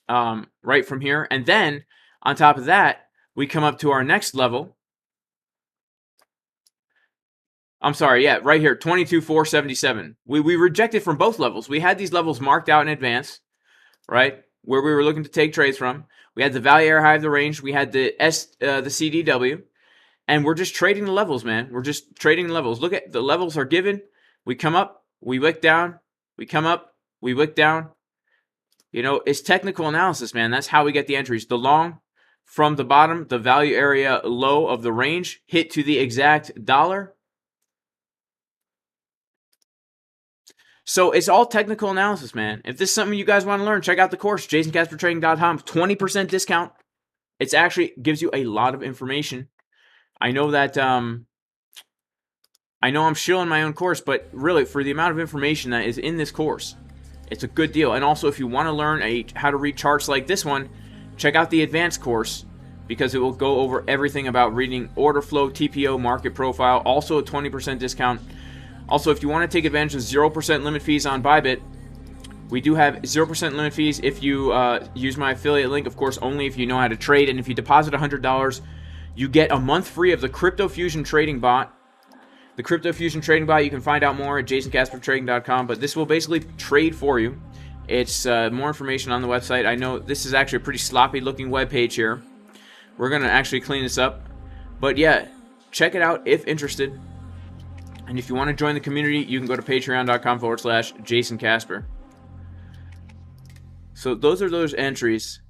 Right from here. And then, on top of that, we come up to our next level. I'm sorry, yeah, right here, 22,477. We rejected from both levels. We had these levels marked out in advance, right, where we were looking to take trades from. We had the value area high of the range. We had the CDW, and we're just trading the levels, man. We're just trading the levels. Look at the levels are given. We come up, we wick down. We come up, we wick down. You know, it's technical analysis, man. That's how we get the entries. The long from the bottom, the value area low of the range, hit to the exact dollar. So it's all technical analysis, man. If this is something you guys want to learn, check out the course, jasoncaspertrading.com. 20% discount. It actually gives you a lot of information. I know that I know I'm shilling my own course, but really for the amount of information that is in this course, it's a good deal. And also, if you want to learn how to read charts like this one, check out the advanced course because it will go over everything about reading order flow, TPO, market profile. Also a 20% discount. Also, if you want to take advantage of 0% limit fees on ByBit, we do have 0% limit fees if you use my affiliate link. Of course, only if you know how to trade. And if you deposit $100, you get a month free of the Crypto Fusion Trading Bot. The Crypto Fusion Trading Bot, you can find out more at jasoncaspertrading.com. But this will basically trade for you. It's more information on the website. I know this is actually a pretty sloppy looking web page here. We're going to actually clean this up. But yeah, check it out if interested. And if you want to join the community, you can go to patreon.com/JasonCasper. So those are those entries.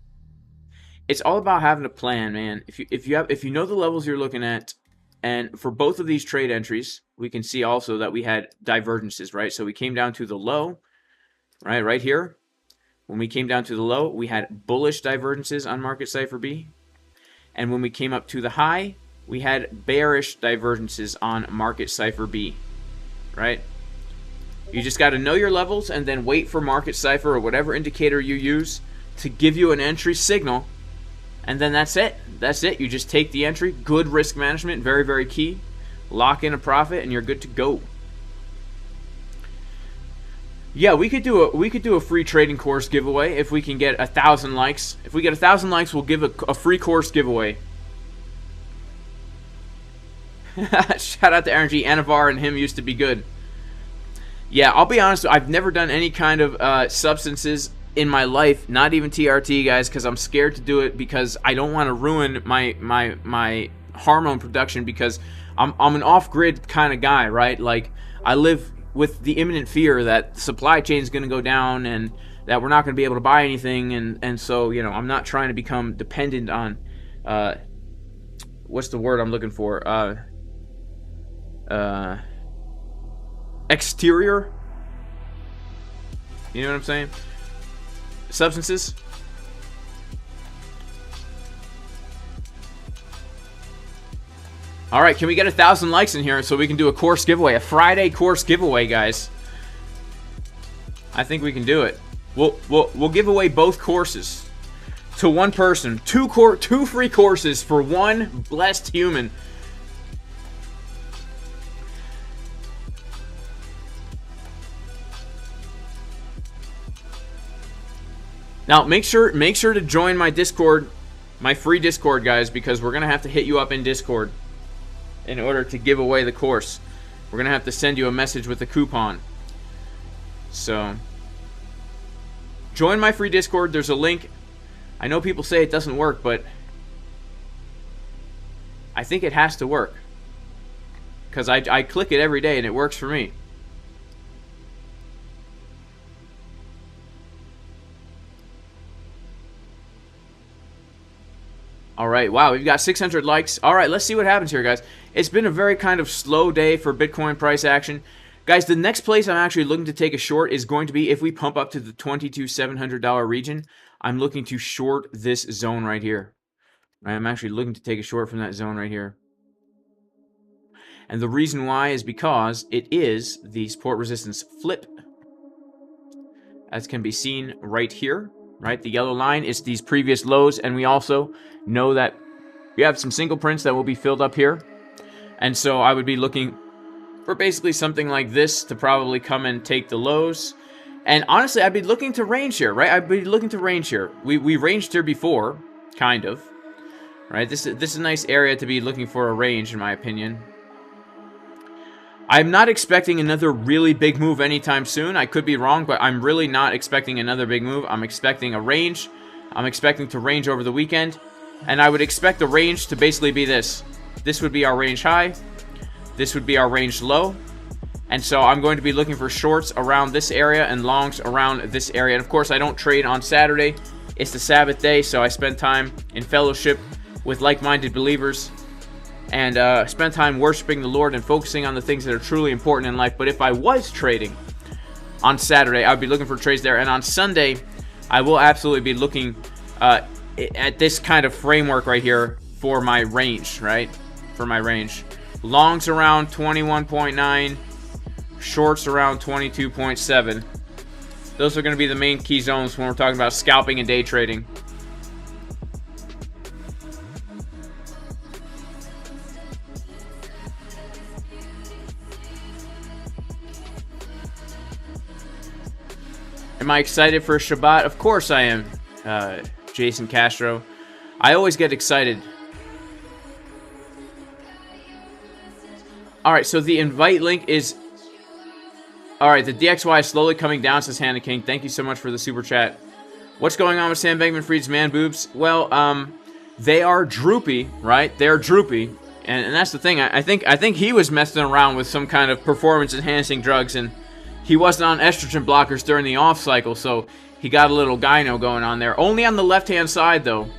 It's all about having a plan, man. If you know the levels you're looking at, and for both of these trade entries, we can see also that we had divergences, right? So we came down to the low, right here. When we came down to the low, we had bullish divergences on Market Cipher B. And when we came up to the high, we had bearish divergences on Market Cipher B, right? You just got to know your levels and then wait for Market Cipher or whatever indicator you use to give you an entry signal And then that's it. That's it. You just take the entry. Good risk management, very, very key. Lock in a profit, and you're good to go. Yeah, we could do a free trading course giveaway if we can get 1,000 likes. If we get 1,000 likes, we'll give a free course giveaway. Shout out to RNG. Anavar and him used to be good. Yeah, I'll be honest. I've never done any kind of substances in my life, not even TRT, guys, because I'm scared to do it because I don't want to ruin my hormone production because I'm an off-grid kind of guy, right? Like, I live with the imminent fear that supply chain is going to go down and that we're not going to be able to buy anything, and so, you know, I'm not trying to become dependent on what's the word I'm looking for? Exterior, you know what I'm saying? Substances. All right, can we get 1,000 likes in here so we can do a course giveaway, a Friday course giveaway, guys? I think we can do it. We'll give away both courses to one person. Two free courses for one blessed human. Now, make sure to join my Discord, my free Discord, guys, because we're gonna have to hit you up in Discord in order to give away the course. We're gonna have to send you a message with a coupon. So, join my free Discord. There's a link. I know people say it doesn't work, but I think it has to work, because I click it every day and it works for me. All right, wow, we've got 600 likes. All right, let's see what happens here, guys. It's been a very kind of slow day for Bitcoin price action. Guys, the next place I'm actually looking to take a short is going to be if we pump up to the $22,700 region. I'm looking to short this zone right here. I'm actually looking to take a short from that zone right here. And the reason why is because it is the support resistance flip, as can be seen right here. Right, the yellow line is these previous lows, and we also know that we have some single prints that will be filled up here, and so I would be looking for basically something like this to probably come and take the lows. And honestly, I'd be looking to range here, right? I'd be looking to range here. We ranged here before, kind of, right? This is a nice area to be looking for a range, in my opinion. I'm not expecting another really big move anytime soon. I could be wrong, but I'm really not expecting another big move. I'm expecting a range. I'm expecting to range over the weekend. And I would expect the range to basically be this. This would be our range high. This would be our range low. And so I'm going to be looking for shorts around this area and longs around this area. And of course, I don't trade on Saturday. It's the Sabbath day, so I spend time in fellowship with like-minded believers. And spend time worshiping the Lord and focusing on the things that are truly important in life. But if I was trading on Saturday, I would be looking for trades there. And on Sunday, I will absolutely be looking at this kind of framework right here for my range, right? For my range. Longs around 21.9, shorts around 22.7. Those are going to be the main key zones when we're talking about scalping and day trading. Am I excited for Shabbat? Of course I am, Jason Castro. I always get excited. Alright, so the invite link is... Alright, the DXY is slowly coming down, says Hannah King. Thank you so much for the super chat. What's going on with Sam Bankman-Fried's man boobs? Well, they are droopy, right? They're droopy. And that's the thing. I think he was messing around with some kind of performance-enhancing drugs, and he wasn't on estrogen blockers during the off cycle, so he got a little gyno going on there. Only on the left-hand side, though.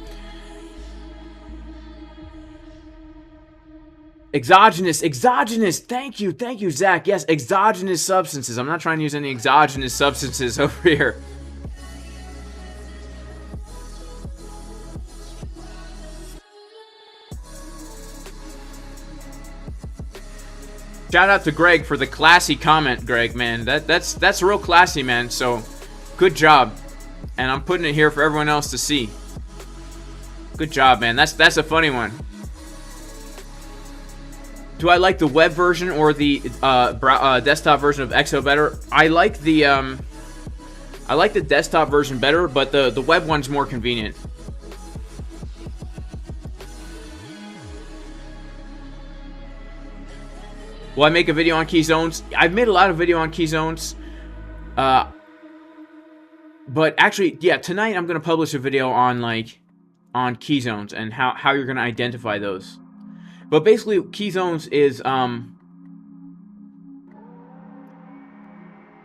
Exogenous. Thank you, Zach. Yes, exogenous substances. I'm not trying to use any exogenous substances over here. Shout out to Greg for the classy comment, Greg, man. That's real classy, man. So, good job. And I'm putting it here for everyone else to see. Good job, man. That's a funny one. Do I like the web version or the desktop version of XO better? I like the desktop version better, but the web one's more convenient. Will I make a video on key zones? I've made a lot of video on key zones. But actually, yeah, tonight I'm going to publish a video on key zones and how you're going to identify those. But basically, key zones is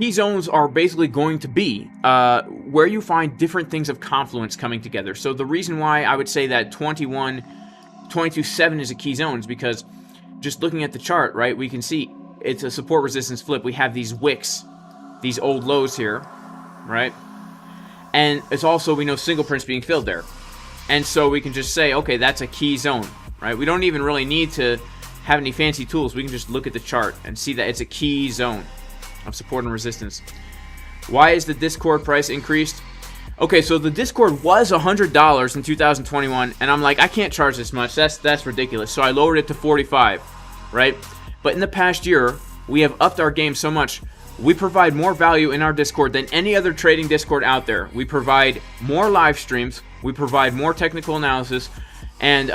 key zones are basically going to be where you find different things of confluence coming together. So the reason why I would say that 22.7 is a key zone is because just looking at the chart, right, we can see it's a support resistance flip. We have these wicks, these old lows here, right? And it's also, we know single prints being filled there. And so we can just say, okay, that's a key zone, right? We don't even really need to have any fancy tools. We can just look at the chart and see that it's a key zone of support and resistance. Why is the Discord price increased? Okay, so the Discord was $100 in 2021, and I'm like, I can't charge this much. That's ridiculous. So I lowered it to $45, right? But in the past year, we have upped our game so much. We provide more value in our Discord than any other trading Discord out there. We provide more live streams. We provide more technical analysis, and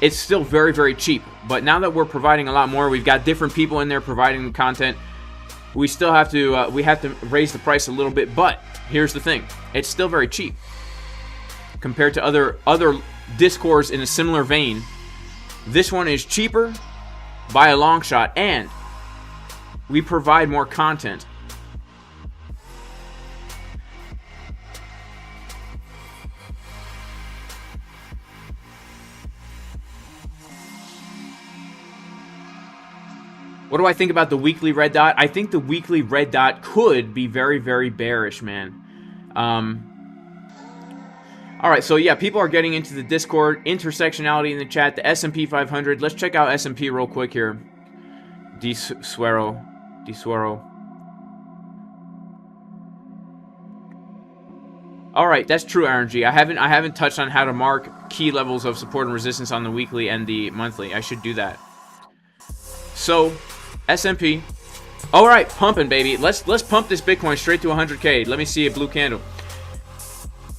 it's still very, very cheap. But now that we're providing a lot more, we've got different people in there providing the content. We still have to raise the price a little bit, but here's the thing: it's still very cheap compared to other Discords in a similar vein. This one is cheaper by a long shot, and we provide more content. What do I think about the weekly red dot? I think the weekly red dot could be very, very bearish, man. All right, so yeah, people are getting into the Discord, intersectionality in the chat, the S&P 500. Let's check out S&P real quick here. Disuero. All right, that's true, RNG. I haven't touched on how to mark key levels of support and resistance on the weekly and the monthly. I should do that. So, S&P. All right, pumping, baby. Let's pump this Bitcoin straight to 100K. Let me see a blue candle.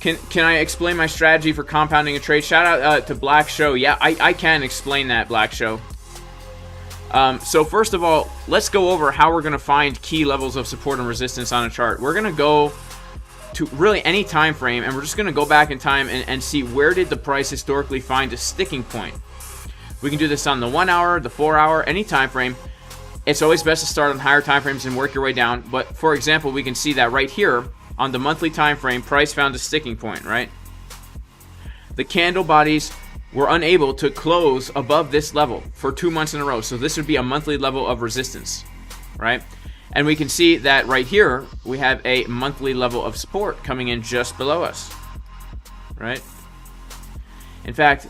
Can I explain my strategy for compounding a trade? Shout out to Black Show. Yeah, I can explain that, Black Show. So first of all, let's go over how we're going to find key levels of support and resistance on a chart. We're going to go to really any time frame, and we're just going to go back in time and see where did the price historically find a sticking point. We can do this on the 1 hour, the 4 hour, any time frame. It's always best to start on higher time frames and work your way down. But for example, we can see that right here on the monthly time frame, price found a sticking point, right? The candle bodies were unable to close above this level for 2 months in a row. So this would be a monthly level of resistance, right? And we can see that right here, we have a monthly level of support coming in just below us, right? In fact,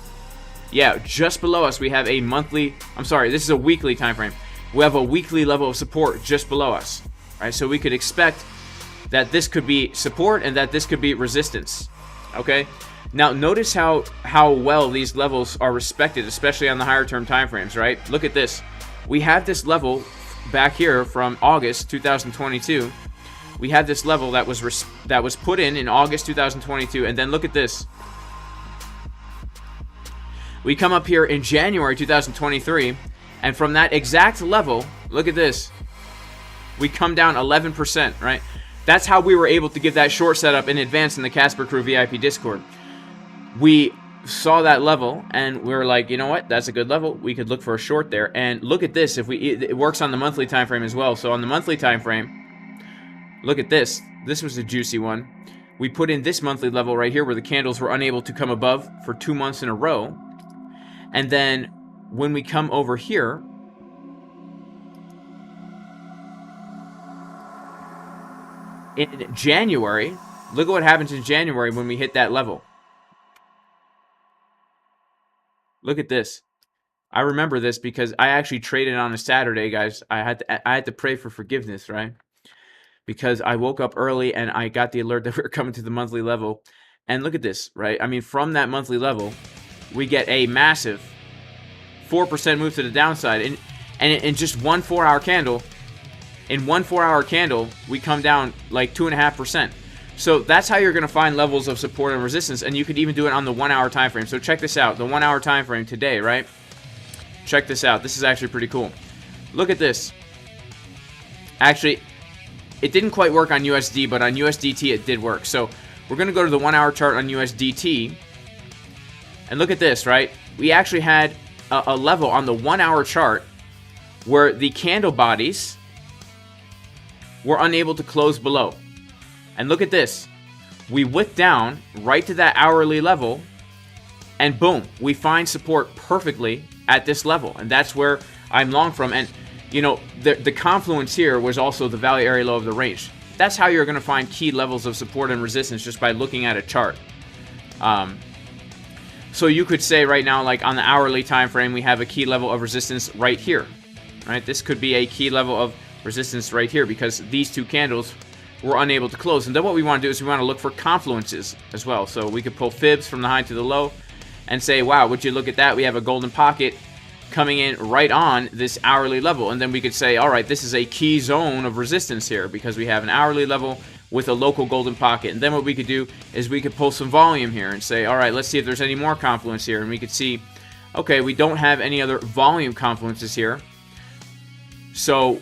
yeah, just below us, we have a monthly, I'm sorry, this is a weekly time frame. We have a weekly level of support just below us, right? So we could expect that this could be support and that this could be resistance, okay? Now, notice how well these levels are respected, especially on the higher term time frames, right? Look at this. We have this level back here from August 2022. We had this level that was put in August 2022, and then look at this. We come up here in January 2023, and from that exact level, look at this. We come down 11%, right? That's how we were able to give that short setup in advance in the Casper Crew VIP Discord. We saw that level, and we were like, you know what? That's a good level. We could look for a short there. And look at this. It works on the monthly time frame as well. So on the monthly time frame, look at this. This was a juicy one. We put in this monthly level right here where the candles were unable to come above for 2 months in a row. And then when we come over here, in January, look at what happens in January when we hit that level. Look at this. I remember this because I actually traded on a Saturday, guys. I had to pray for forgiveness, right? Because I woke up early and I got the alert that we were coming to the monthly level. And look at this, right? I mean, from that monthly level, we get a massive 4% move to the downside. And in just one 4-hour candle, we come down like 2.5%. So that's how you're going to find levels of support and resistance. And you could even do it on the 1-hour time frame. So check this out. The 1-hour time frame today, right? Check this out. This is actually pretty cool. Look at this. Actually, it didn't quite work on USD, but on USDT it did work. So we're going to go to the 1-hour chart on USDT. And look at this, right? We actually had a level on the 1-hour chart where the candle bodies were unable to close below. And look at this. We wick down right to that hourly level, and boom, we find support perfectly at this level. And that's where I'm long from. And, you know, the confluence here was also the value area low of the range. That's how you're going to find key levels of support and resistance, just by looking at a chart. So you could say right now, like on the hourly time frame, we have a key level of resistance right here. Right? This could be a key level of resistance right here because these two candles were unable to close. And then what we want to do is we want to look for confluences as well. So we could pull fibs from the high to the low and say, wow, would you look at that? We have a golden pocket coming in right on this hourly level. And then we could say, all right, this is a key zone of resistance here because we have an hourly level with a local golden pocket. And then what we could do is we could pull some volume here and say, all right, let's see if there's any more confluence here. And we could see, okay, we don't have any other volume confluences here. So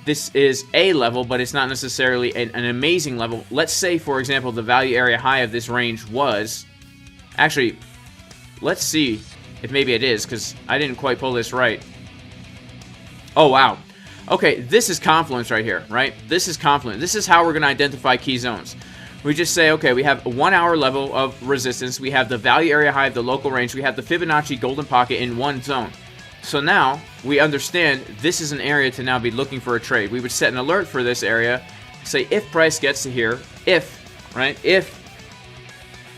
this is a level, but it's not necessarily an amazing level. Let's say, for example, the value area high of this range was... Actually, let's see if maybe it is, because I didn't quite pull this right. Oh, wow. Okay, this is confluence right here, right? This is confluence. This is how we're going to identify key zones. We just say, okay, we have a 1-hour level of resistance. We have the value area high of the local range. We have the Fibonacci golden pocket in one zone. So now we understand this is an area to now be looking for a trade. We would set an alert for this area, say if price gets to here,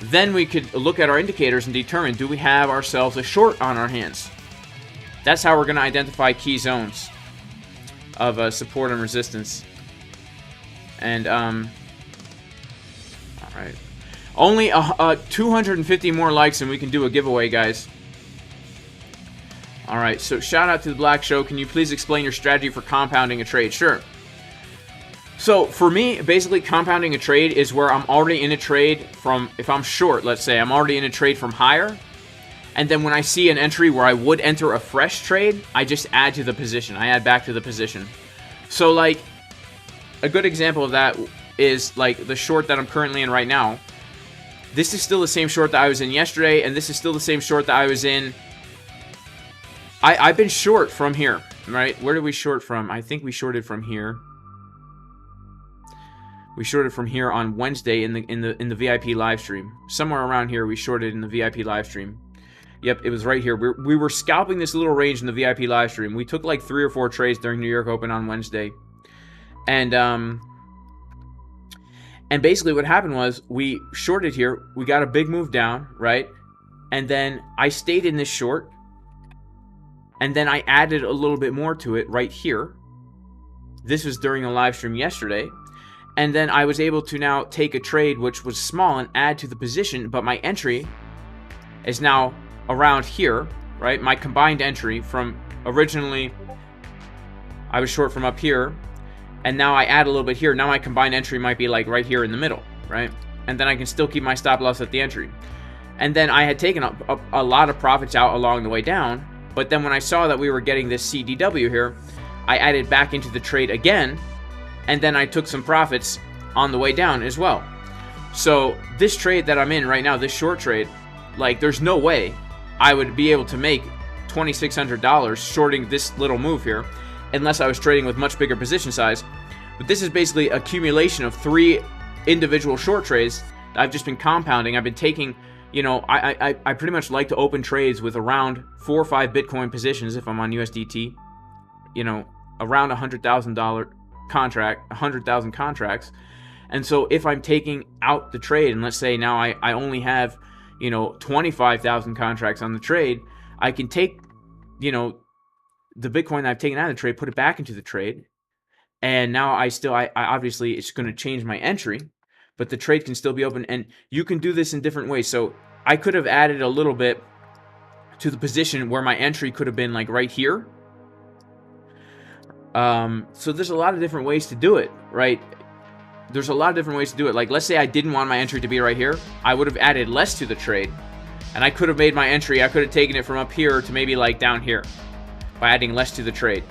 then we could look at our indicators and determine, do we have ourselves a short on our hands? That's how we're going to identify key zones of support and resistance. And, all right. Only 250 more likes and we can do a giveaway, guys. All right, so shout out to the Black Show. Can you please explain your strategy for compounding a trade? Sure. So for me, basically compounding a trade is where I'm already in a trade from, if I'm short, let's say, I'm already in a trade from higher. And then when I see an entry where I would enter a fresh trade, I just add to the position. I add back to the position. So like a good example of that is like the short that I'm currently in right now. This is still the same short that I was in yesterday, and this is still the same short that I was in. I've been short from here, right? Where did we short from? I think we shorted from here. We shorted from here on Wednesday in the VIP live stream. Somewhere around here we shorted in the VIP live stream. Yep, it was right here. We were scalping this little range in the VIP live stream. We took like 3 or 4 trades during New York Open on Wednesday. And basically what happened was we shorted here. We got a big move down, right? And then I stayed in this short. And then I added a little bit more to it right here. This was during the live stream yesterday. And then I was able to now take a trade which was small and add to the position. But my entry is now around here, right? My combined entry from originally I was short from up here. And now I add a little bit here. Now my combined entry might be like right here in the middle, right? And then I can still keep my stop loss at the entry. And then I had taken a lot of profits out along the way down. But then when I saw that we were getting this CDW here, I added back into the trade again, and then I took some profits on the way down as well. So this trade that I'm in right now, this short trade, like there's no way I would be able to make $2,600 shorting this little move here unless I was trading with much bigger position size. But this is basically accumulation of 3 individual short trades that I've just been compounding. I've been taking... You know, I pretty much like to open trades with around 4 or 5 Bitcoin positions if I'm on USDT. You know, around $100,000 contract, 100,000 contracts. And so if I'm taking out the trade, and let's say now I only have, you know, 25,000 contracts on the trade, I can take, you know, the Bitcoin that I've taken out of the trade, put it back into the trade. And now I obviously, it's going to change my entry. but the trade can still be open. And you can do this in different ways. So I could have added a little bit to the position where my entry could have been like right here. So there's a lot of different ways to do it, right? There's a lot of different ways to do it. Like, let's say I didn't want my entry to be right here. I would have added less to the trade, and I could have made my entry, I could have taken it from up here to maybe like down here by adding less to the trade.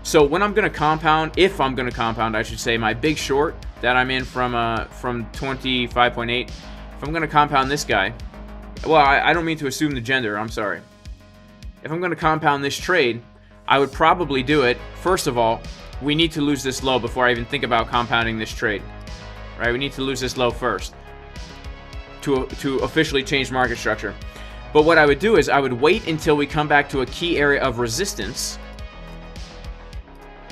So when I'm going to compound, if I'm going to compound, I should say, my big short that I'm in from 25.8, if I'm going to compound this guy, well, I don't mean to assume the gender, I'm sorry. If I'm going to compound this trade, I would probably do it. First of all, we need to lose this low before I even think about compounding this trade, right? We need to lose this low first to officially change market structure. But what I would do is I would wait until we come back to a key area of resistance,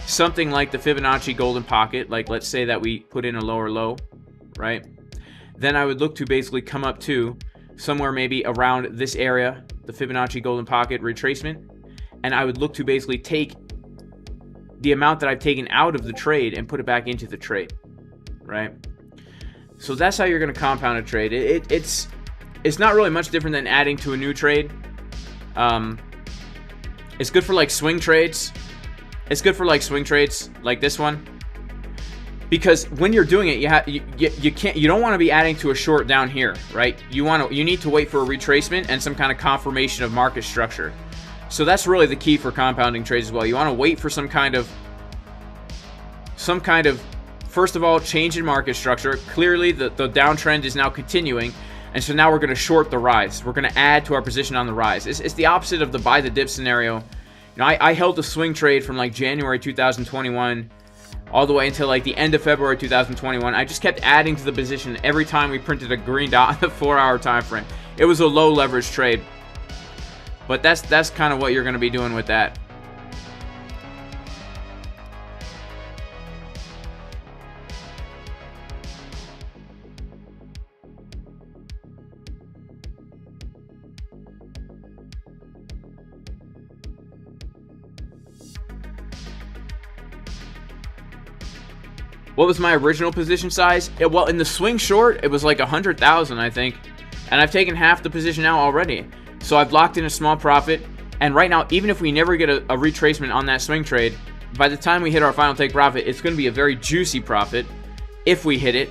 something like the Fibonacci golden pocket, like let's say that we put in a lower low, right? Then I would look to basically come up to somewhere maybe around this area, the Fibonacci golden pocket retracement, and I would look to basically take the amount that I've taken out of the trade and put it back into the trade, right? So that's how you're going to compound a trade. It's not really much different than adding to a new trade. It's good for like swing trades. It's good for like swing trades like this one, because when you're doing it, you don't want to be adding to a short down here, right? You need to wait for a retracement and some kind of confirmation of market structure. So that's really the key for compounding trades as well. You want to wait for some kind of first of all, change in market structure. Clearly the downtrend is now continuing, and so now we're going to short the rise. We're going to add to our position on the rise. It's the opposite of the buy the dip scenario. You know, I held a swing trade from like January 2021 all the way until like the end of February 2021. I just kept adding to the position every time we printed a green dot on the 4-hour time frame. It was a low leverage trade. But that's kind of what you're going to be doing with that. What was my original position size? Well, in the swing short, it was like 100,000, I think. And I've taken half the position now already. So I've locked in a small profit, and right now, even if we never get a retracement on that swing trade, by the time we hit our final take profit, it's going to be a very juicy profit if we hit it.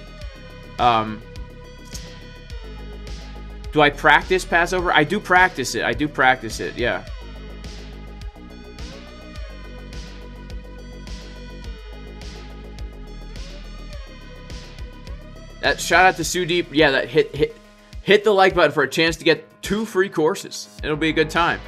Do I practice Passover? I do practice it. Yeah. That shout out to Sudeep. Yeah, that hit the like button for a chance to get 2 free courses. It'll be a good time.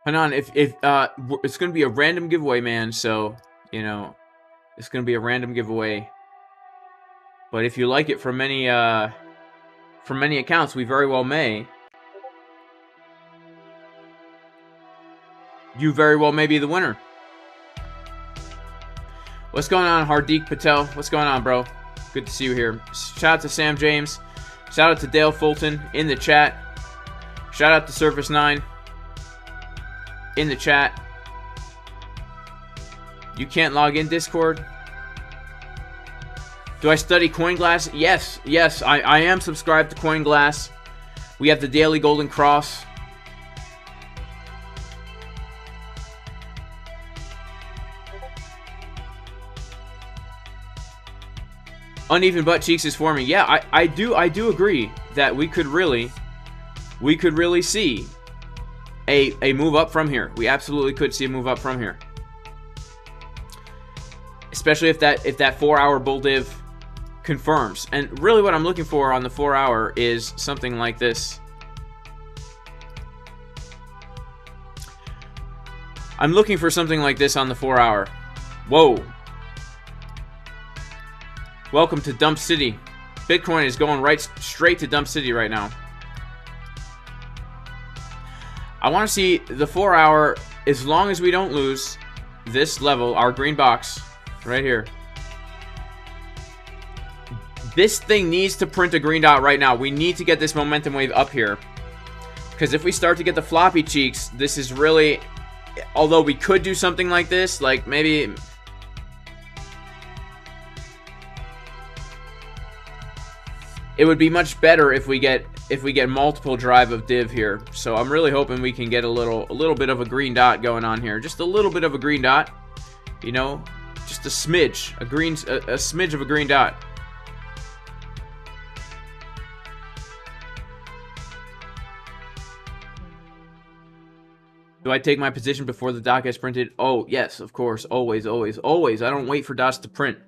Hanan, if it's going to be a random giveaway, man, so, you know, it's going to be a random giveaway. But if you like it from many accounts, we very well may. You very well may be the winner. What's going on, Hardik Patel? What's going on, bro? Good to see you here. Shout out to Sam James. Shout out to Dale Fulton in the chat. Shout out to Surface 9 in the chat. You can't log in Discord. Do I study CoinGlass? Yes, I am subscribed to CoinGlass. We have the daily Golden Cross. Uneven butt cheeks is forming. Yeah, I do agree that we could really see a move up from here. We absolutely could see a move up from here. Especially if that 4-hour bull div confirms. And really what I'm looking for on the 4-hour is something like this. I'm looking for something like this on the 4-hour. Whoa. Welcome to Dump City. Bitcoin is going straight to Dump City right now. I want to see the 4-hour, as long as we don't lose this level, our green box right here. This thing needs to print a green dot right now. We need to get this momentum wave up here. Because if we start to get the floppy cheeks, this is really... Although we could do something like this, like maybe... It would be much better if we get multiple drive of div here. So I'm really hoping we can get a little bit of a green dot going on here. Just a little bit of a green dot. You know, just a smidge, a smidge of a green dot. Do I take my position before the dot gets printed? Oh, yes, of course. Always, always, always. I don't wait for dots to print.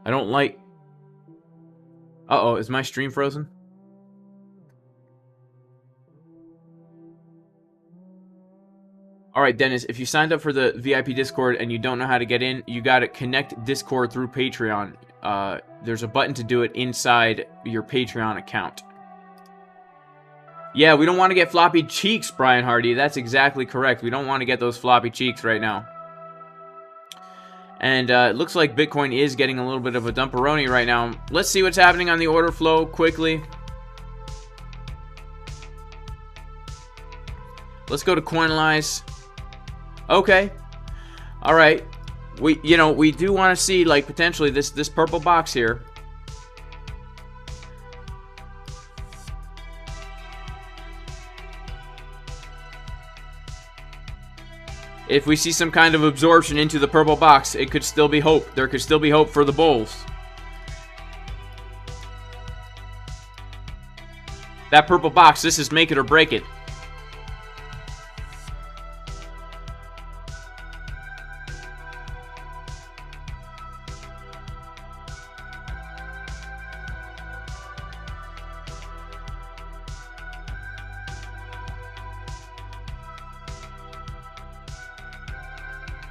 I don't like... Uh-oh, is my stream frozen? Alright, Dennis, if you signed up for the VIP Discord and you don't know how to get in, you gotta connect Discord through Patreon. There's a button to do it inside your Patreon account. Yeah, we don't want to get floppy cheeks, Brian Hardy. That's exactly correct. We don't want to get those floppy cheeks right now. And it looks like Bitcoin is getting a little bit of a dumperoni right now. Let's see what's happening on the order flow quickly. Let's go to Coinalyze. Okay. All right. We do want to see like potentially this purple box here. If we see some kind of absorption into the purple box, it could still be hope. There could still be hope for the bulls. That purple box, this is make it or break it.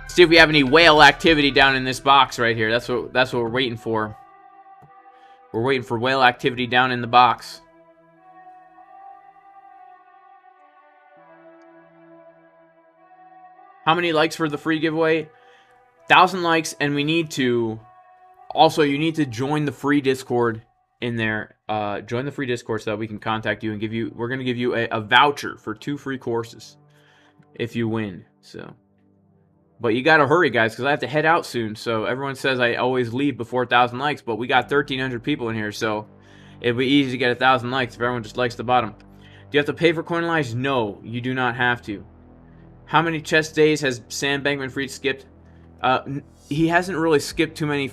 See if we have any whale activity down in this box right here. That's what we're waiting for. We're waiting for whale activity down in the box. How many likes for the free giveaway? 1,000 likes, and we need to... Also, you need to join the free Discord in there. Join the free Discord so that we can contact you and give you... We're going to give you a voucher for 2 free courses if you win, so... But you gotta hurry, guys, because I have to head out soon. So everyone says I always leave before 1,000 likes, but we got 1,300 people in here, so it'd be easy to get 1,000 likes if everyone just likes the bottom. Do you have to pay for Coinalyze? No, you do not have to. How many chess days has Sam Bankman-Fried skipped? He hasn't really skipped too many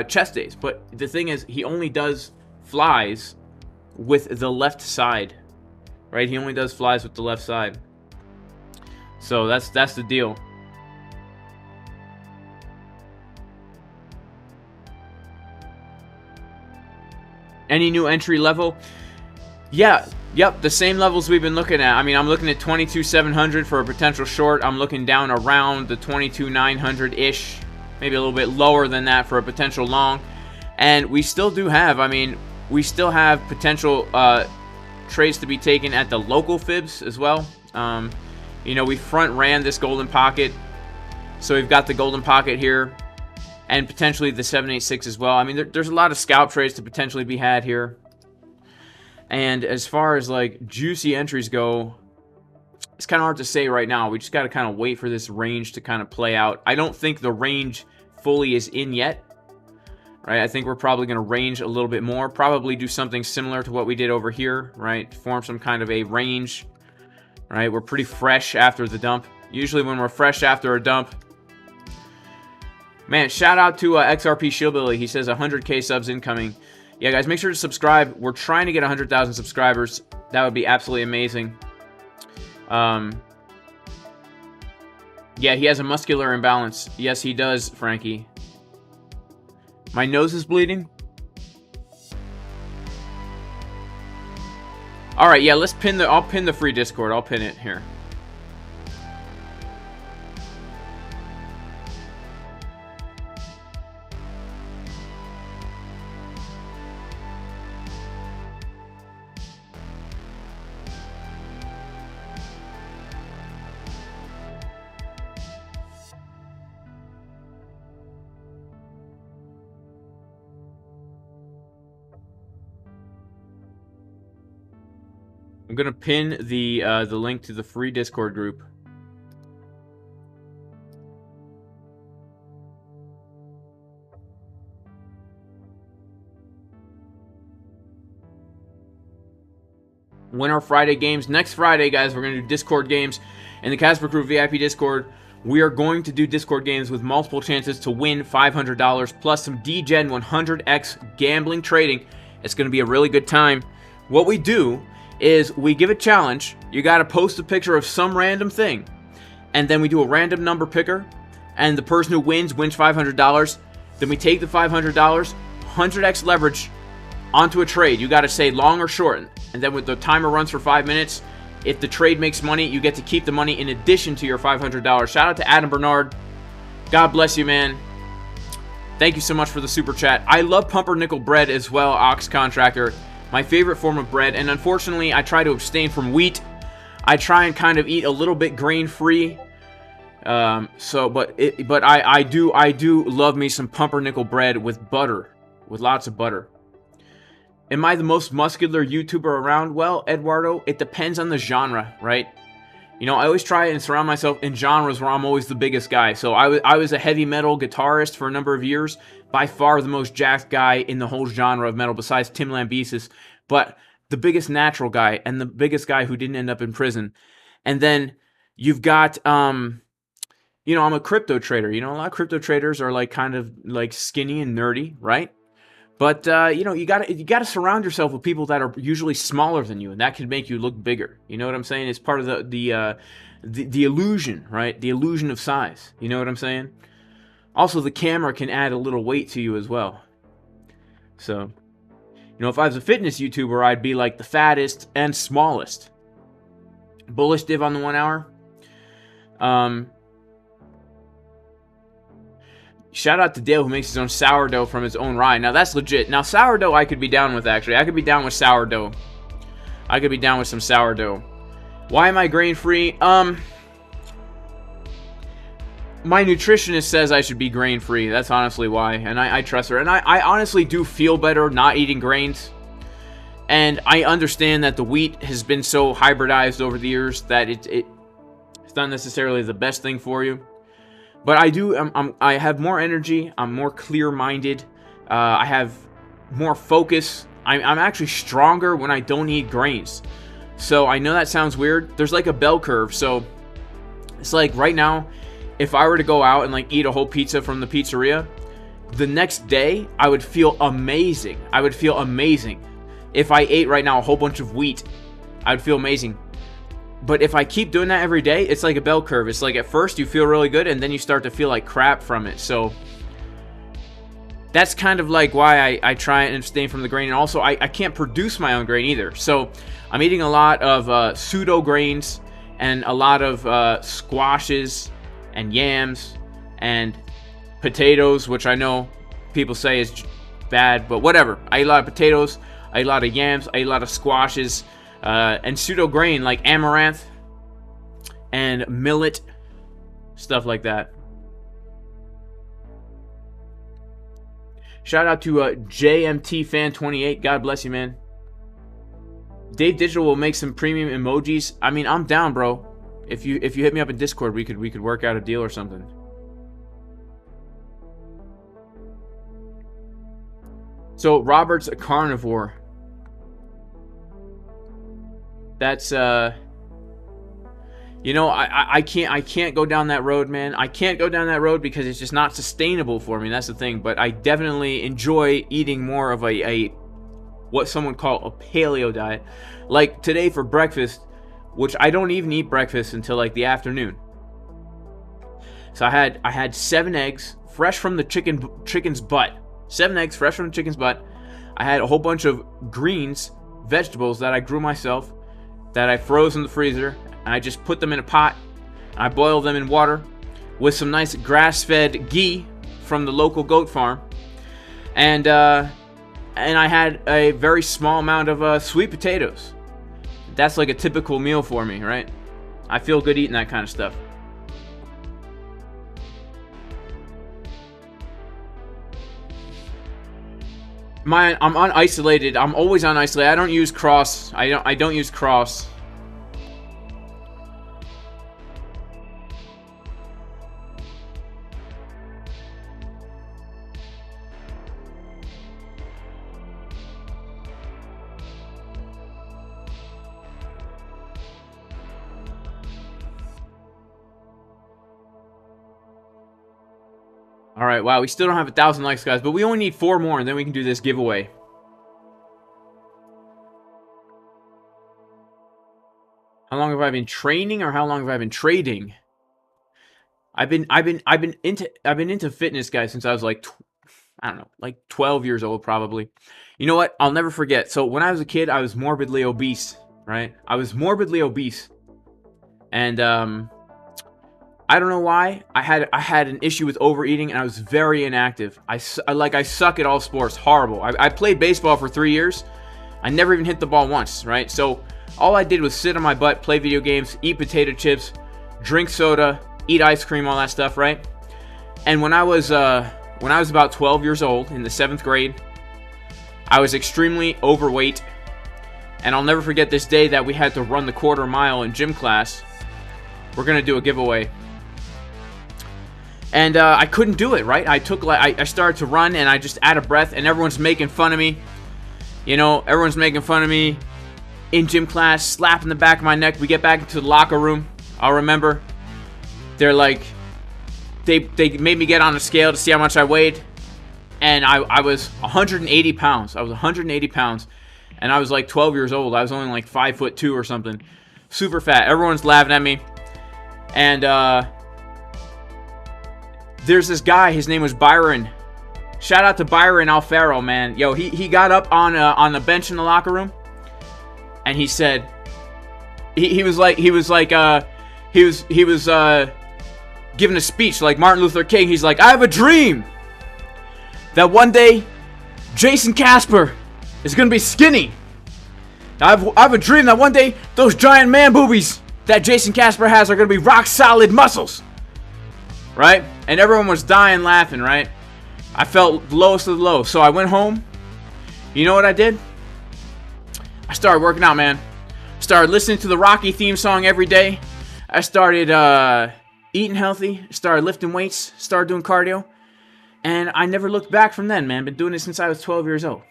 chess days, but the thing is, he only does flies with the left side, right? He only does flies with the left side. So that's the deal. Any new entry level? Yeah, yep, the same levels we've been looking at. I mean, I'm looking at 22,700 for a potential short. I'm looking down around the 22,900-ish, maybe a little bit lower than that for a potential long. And we still do have, I mean, we still have potential trades to be taken at the local fibs as well. You know, we front ran this golden pocket, so we've got the golden pocket here, and potentially the 786 as well. I mean, there's a lot of scalp trades to potentially be had here. And as far as like juicy entries go, it's kind of hard to say right now. We just got to kind of wait for this range to kind of play out. I don't think the range fully is in yet. Right, I think we're probably going to range a little bit more. Probably do something similar to what we did over here, right? Form some kind of a range. Right, we're pretty fresh after the dump. Usually when we're fresh after a dump. Man, shout out to XRP Shillbilly. He says 100k subs incoming. yeah, guys, make sure to subscribe. We're trying to get 100,000 subscribers. That would be absolutely amazing. Yeah, he has a muscular imbalance. Yes, he does, Frankie. My nose is bleeding. All right, yeah, let's pin the. I'll pin the free Discord. I'll pin it here. I'm gonna pin the link to the free Discord group. Winter Friday games. Next Friday, guys, we're gonna do Discord games in the Casper Crew VIP Discord. We are going to do Discord games with multiple chances to win $500 plus some DGen 100x gambling trading. It's gonna be a really good time. What we do is we give a challenge. You got to post a picture of some random thing, and then we do a random number picker, and the person who wins $500. Then we take the $500, 100x leverage onto a trade. You got to say long or short, and then when the timer runs for 5 minutes, if the trade makes money, you get to keep the money in addition to your $500. Shout out to Adam Bernard. God bless you, man. Thank you so much for the super chat. I love pumpernickel bread as well, Ox Contractor. My favorite form of bread, and unfortunately, I try to abstain from wheat. I try and kind of eat a little bit grain-free. But I do love me some pumpernickel bread with butter, with lots of butter. Am I the most muscular YouTuber around? Well, Eduardo, it depends on the genre, right? You know, I always try and surround myself in genres where I'm always the biggest guy. So I was a heavy metal guitarist for a number of years. By far the most jacked guy in the whole genre of metal besides Tim Lambesis. But the biggest natural guy and the biggest guy who didn't end up in prison. And then you've got, you know, I'm a crypto trader. You know, a lot of crypto traders are like kind of like skinny and nerdy, right? But, you know, you gotta surround yourself with people that are usually smaller than you, and that can make you look bigger. You know what I'm saying? It's part of the illusion, right? The illusion of size. You know what I'm saying? Also, the camera can add a little weight to you as well. So, you know, if I was a fitness YouTuber, I'd be like the fattest and smallest. Bullish div on the 1 hour. Shout out to Dale who makes his own sourdough from his own rye. Now, that's legit. Now, sourdough I could be down with, actually. I could be down with sourdough. I could be down with some sourdough. Why am I grain-free? My nutritionist says I should be grain-free. That's honestly why, and I trust her. And I honestly do feel better not eating grains. And I understand that the wheat has been so hybridized over the years that it's not necessarily the best thing for you. But I have more energy. I'm more clear-minded. I have more focus. I'm actually stronger when I don't eat grains. So I know that sounds weird. There's like a bell curve. So it's like right now, if I were to go out and like eat a whole pizza from the pizzeria, the next day I would feel amazing. I would feel amazing. If I ate right now a whole bunch of wheat, I would feel amazing. But if I keep doing that every day, it's like a bell curve. It's like at first you feel really good and then you start to feel like crap from it. So that's kind of like why I try and abstain from the grain. And also I can't produce my own grain either. So I'm eating a lot of pseudo grains and a lot of squashes and yams and potatoes, which I know people say is bad, but whatever. I eat a lot of potatoes, I eat a lot of yams, I eat a lot of squashes, and pseudo grain like amaranth and millet, stuff like that. Shout out to JMT Fan 28. God bless you, man. Dave Digital will make some premium emojis. I mean, I'm down, bro. If you hit me up in Discord, we could work out a deal or something. So Robert's a carnivore. That's you know, I can't go down that road, man. I can't go down that road because it's just not sustainable for me. That's the thing. But I definitely enjoy eating more of a what someone call a paleo diet. Like today for breakfast, which I don't even eat breakfast until like the afternoon. So I had 7 eggs fresh from the chicken's butt. 7 eggs fresh from the chicken's butt. I had a whole bunch of greens, vegetables that I grew myself, that I froze in the freezer, and I just put them in a pot. I boiled them in water with some nice grass-fed ghee from the local goat farm, and I had a very small amount of sweet potatoes. That's like a typical meal for me, right? I feel good eating that kind of stuff. I'm unisolated. I'm always unisolated. I don't use cross. I don't use cross. All right, wow, we still don't have 1,000 likes, guys, but we only need 4 more, and then we can do this giveaway. How long have I been training, or how long have I been trading? I've been into fitness, guys, since I was like, I don't know, like 12 years old, probably. You know what? I'll never forget. So when I was a kid, I was morbidly obese, right? I was morbidly obese, and I don't know why. I had an issue with overeating, and I was very inactive. I suck at all sports. Horrible. I played baseball for 3 years. I never even hit the ball once, right? So all I did was sit on my butt, play video games, eat potato chips, drink soda, eat ice cream, all that stuff, right? And when I was about 12 years old, in the 7th grade, I was extremely overweight. And I'll never forget this day that we had to run the quarter mile in gym class. We're gonna do a giveaway. And I couldn't do it, right? I started to run, and I just out of breath, and everyone's making fun of me. You know, everyone's making fun of me in gym class, slapping the back of my neck. We get back into the locker room. I'll remember. They're like, they made me get on a scale to see how much I weighed, and I was 180 pounds. I was 180 pounds, and I was like 12 years old. I was only like 5'2" or something. Super fat. Everyone's laughing at me, and there's this guy, his name was Byron. Shout out to Byron Alfaro, man. Yo, he got up on the bench in the locker room, and he said, he was giving a speech like Martin Luther King. He's like, I have a dream that one day Jason Casper is gonna be skinny. I have a dream that one day those giant man boobies that Jason Casper has are gonna be rock solid muscles. Right? And everyone was dying laughing, right? I felt lowest of the low. So I went home. You know what I did? I started working out, man. Started listening to the Rocky theme song every day. I started eating healthy. Started lifting weights. Started doing cardio. And I never looked back from then, man. Been doing it since I was 12 years old.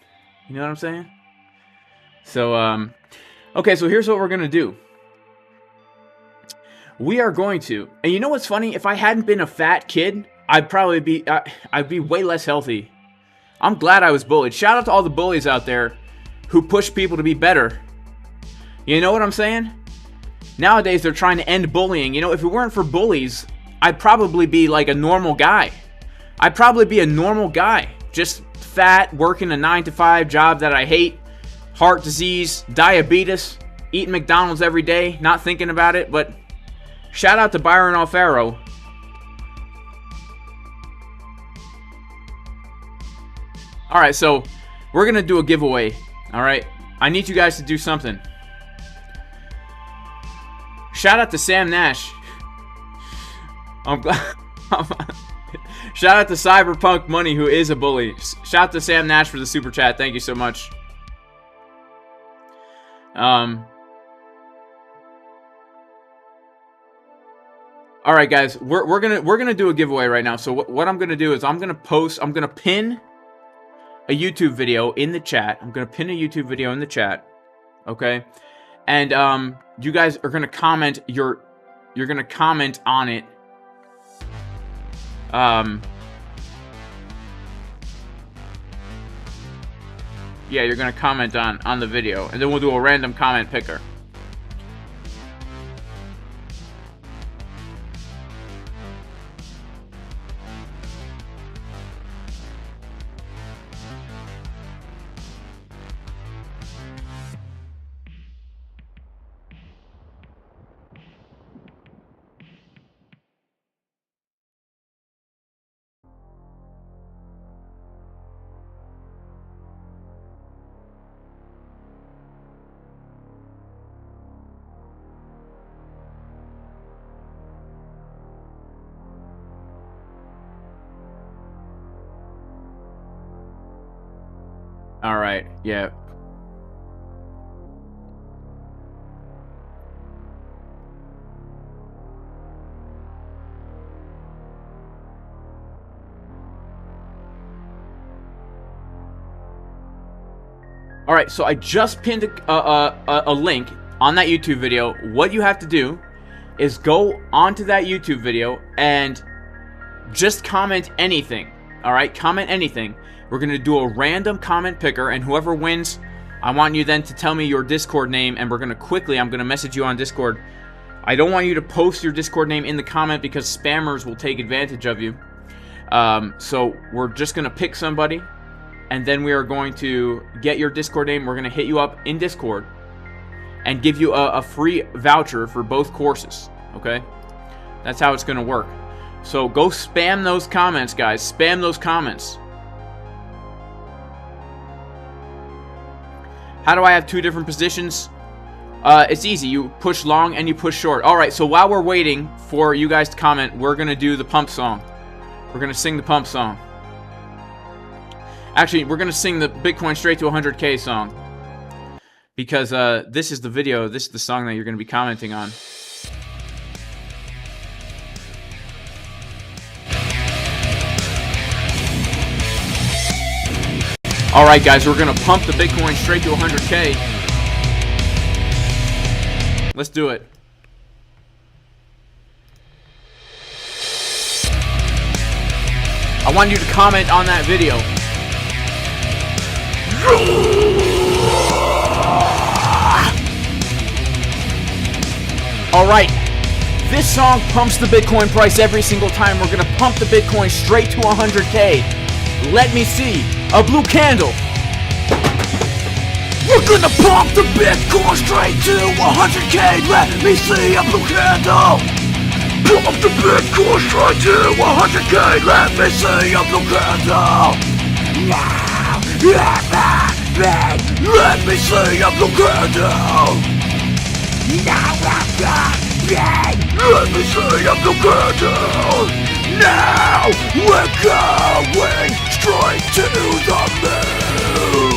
You know what I'm saying? So, okay, so here's what we're going to do. We are going to, and you know what's funny? If I hadn't been a fat kid, I'd probably be, I'd be way less healthy. I'm glad I was bullied. Shout out to all the bullies out there who push people to be better. You know what I'm saying? Nowadays, they're trying to end bullying. You know, if it weren't for bullies, I'd probably be like a normal guy. I'd probably be a normal guy. Just fat, working a 9-to-5 job that I hate, heart disease, diabetes, eating McDonald's every day, not thinking about it, but shout out to Byron Alfaro. Alright, so we're going to do a giveaway. Alright, I need you guys to do something. Shout out to Sam Nash. Shout out to Cyberpunk Money, who is a bully. Shout out to Sam Nash for the super chat. Thank you so much. All right, guys, we're gonna do a giveaway right now. So what I'm gonna do is I'm gonna pin a YouTube video in the chat. I'm gonna pin a YouTube video in the chat, okay? And you guys are gonna comment you're gonna comment on it. Yeah, you're gonna comment on the video, and then we'll do a random comment picker. All right, yeah. All right, so I just pinned a link on that YouTube video. What you have to do is go onto that YouTube video and just comment anything. All right, comment anything. We're going to do a random comment picker, and whoever wins, I want you then to tell me your Discord name, and we're going to quickly, I'm going to message you on Discord. I don't want you to post your Discord name in the comment because spammers will take advantage of you. So we're just going to pick somebody, and then we are going to get your Discord name. We're going to hit you up in Discord and give you a free voucher for both courses, okay? That's how it's going to work. So go spam those comments, guys. Spam those comments. How do I have two different positions? It's easy. You push long and you push short. Alright, so while we're waiting for you guys to comment, we're going to do the pump song. We're going to sing the pump song. Actually, we're going to sing the Bitcoin straight to 100K song. Because this is the video, this is the song that you're going to be commenting on. Alright guys, we're going to pump the Bitcoin straight to 100K. Let's do it. I want you to comment on that video. Alright, this song pumps the Bitcoin price every single time. We're going to pump the Bitcoin straight to 100K. Let me see a blue candle. We're gonna pump the Bitcoin straight to 100K. Let me see a blue candle. Pump the Bitcoin straight to 100K. Let me see a blue candle. Let me see a blue candle. Let me see a blue candle. Now we're going straight to the moon.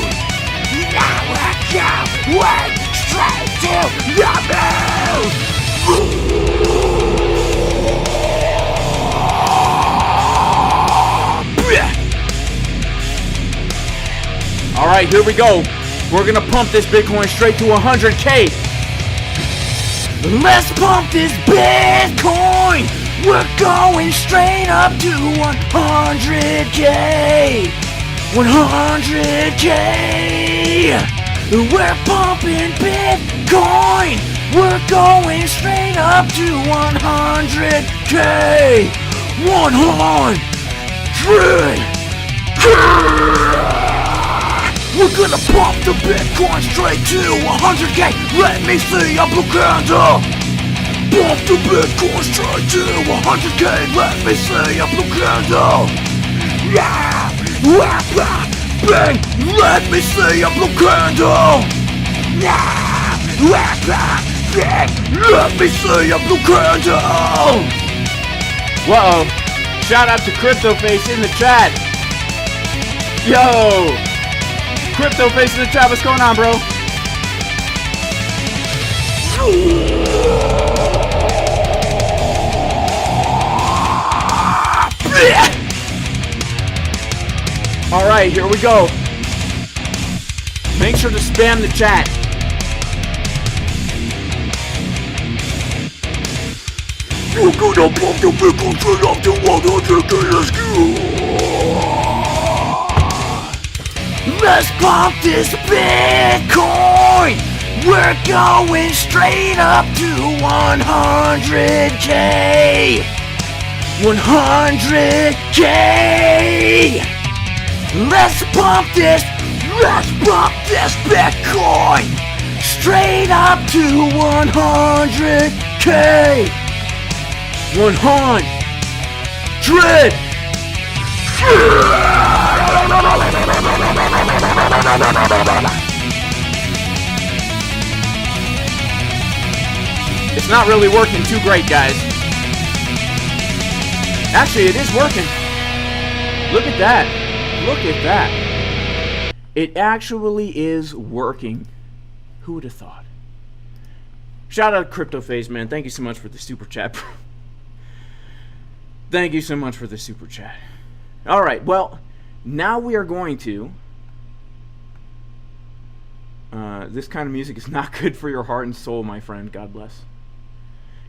Now we're going straight to the moon. Alright, here we go. We're gonna pump this Bitcoin straight to 100K. Let's pump this Bitcoin. We're going straight up to 100K. 100K. We're pumping Bitcoin. We're going straight up to 100K. 100K. We're gonna pump the Bitcoin straight to 100K. Let me see a blue candle. Pump the Bitcoin straight to 100K. Let me see a blue candle. Yeah. Bang. Let me see a blue candle. Yeah. Bang. Let me see a blue candle. Whoa. Shout out to CryptoFace in the chat. Yo. CryptoFace in the chat. What's going on, bro? Alright, here we go. Make sure to spam the chat. We're gonna pump the Bitcoin straight up to 100K. Let's go. Let's pump this Bitcoin. We're going straight up to 100K. 100K. Let's pump this Bitcoin straight up to 100K. 100. It's not really working too great, guys. Actually, it is working. Look at that. Look at that. It actually is working. Who would have thought? Shout out to Crypto Phase, man. Thank you so much for the super chat, bro. Thank you so much for the super chat. Alright, well, now we are going to... this kind of music is not good for your heart and soul, my friend. God bless.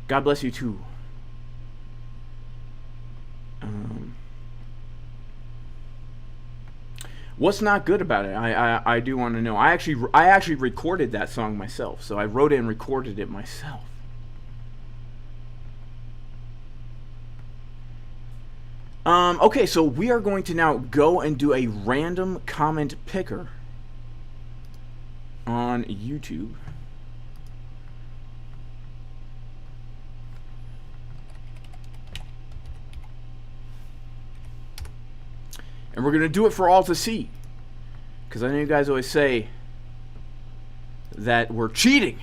God bless you too. What's not good about it? I do want to know. I actually recorded that song myself, so I wrote it and recorded it myself. Okay, so we are going to now go and do a random comment picker on YouTube. And we're going to do it for all to see. Because I know you guys always say that we're cheating.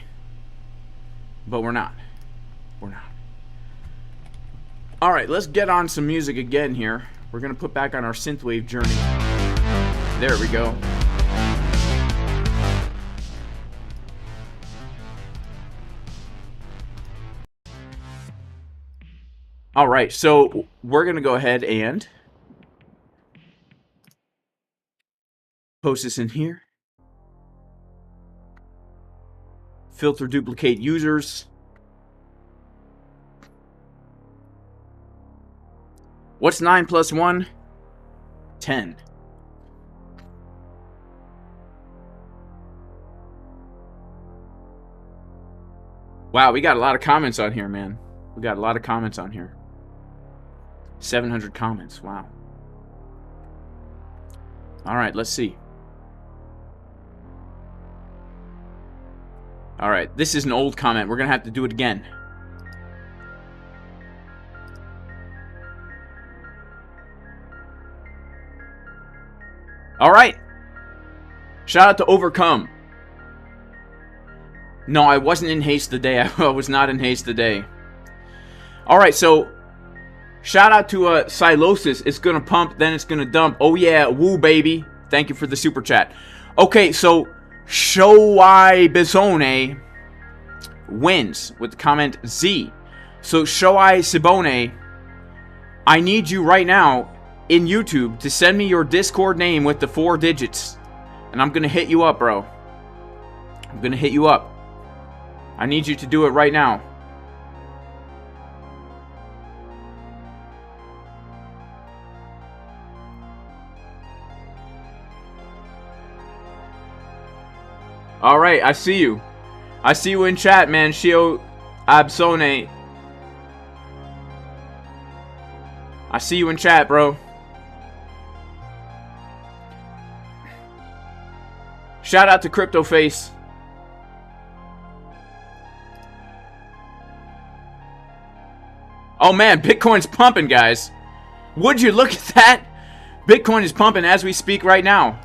But we're not. We're not. Alright, let's get on some music again here. We're going to put back on our synthwave journey. There we go. Alright, so we're going to go ahead and post this in here. Filter duplicate users. What's 9 plus 1? 10. Wow, we got a lot of comments on here, man. We got a lot of comments on here. 700 comments, wow. Alright, let's see. Alright, this is an old comment. We're going to have to do it again. Alright. Shout out to Overcome. No, I wasn't in haste today. I was not in haste today. Alright, so shout out to Silosis. It's gonna pump, then it's gonna dump. Oh yeah, woo baby. Thank you for the super chat. Okay, so Showai Bisone wins with the comment Z. So Showai Sibone, I need you right now in YouTube to send me your Discord name with the 4 digits. And I'm gonna hit you up, bro. I'm gonna hit you up. I need you to do it right now. Alright, I see you. I see you in chat, man. Shio Absone. I see you in chat, bro. Shout out to Crypto Face. Oh man, Bitcoin's pumping, guys. Would you look at that? Bitcoin is pumping as we speak right now.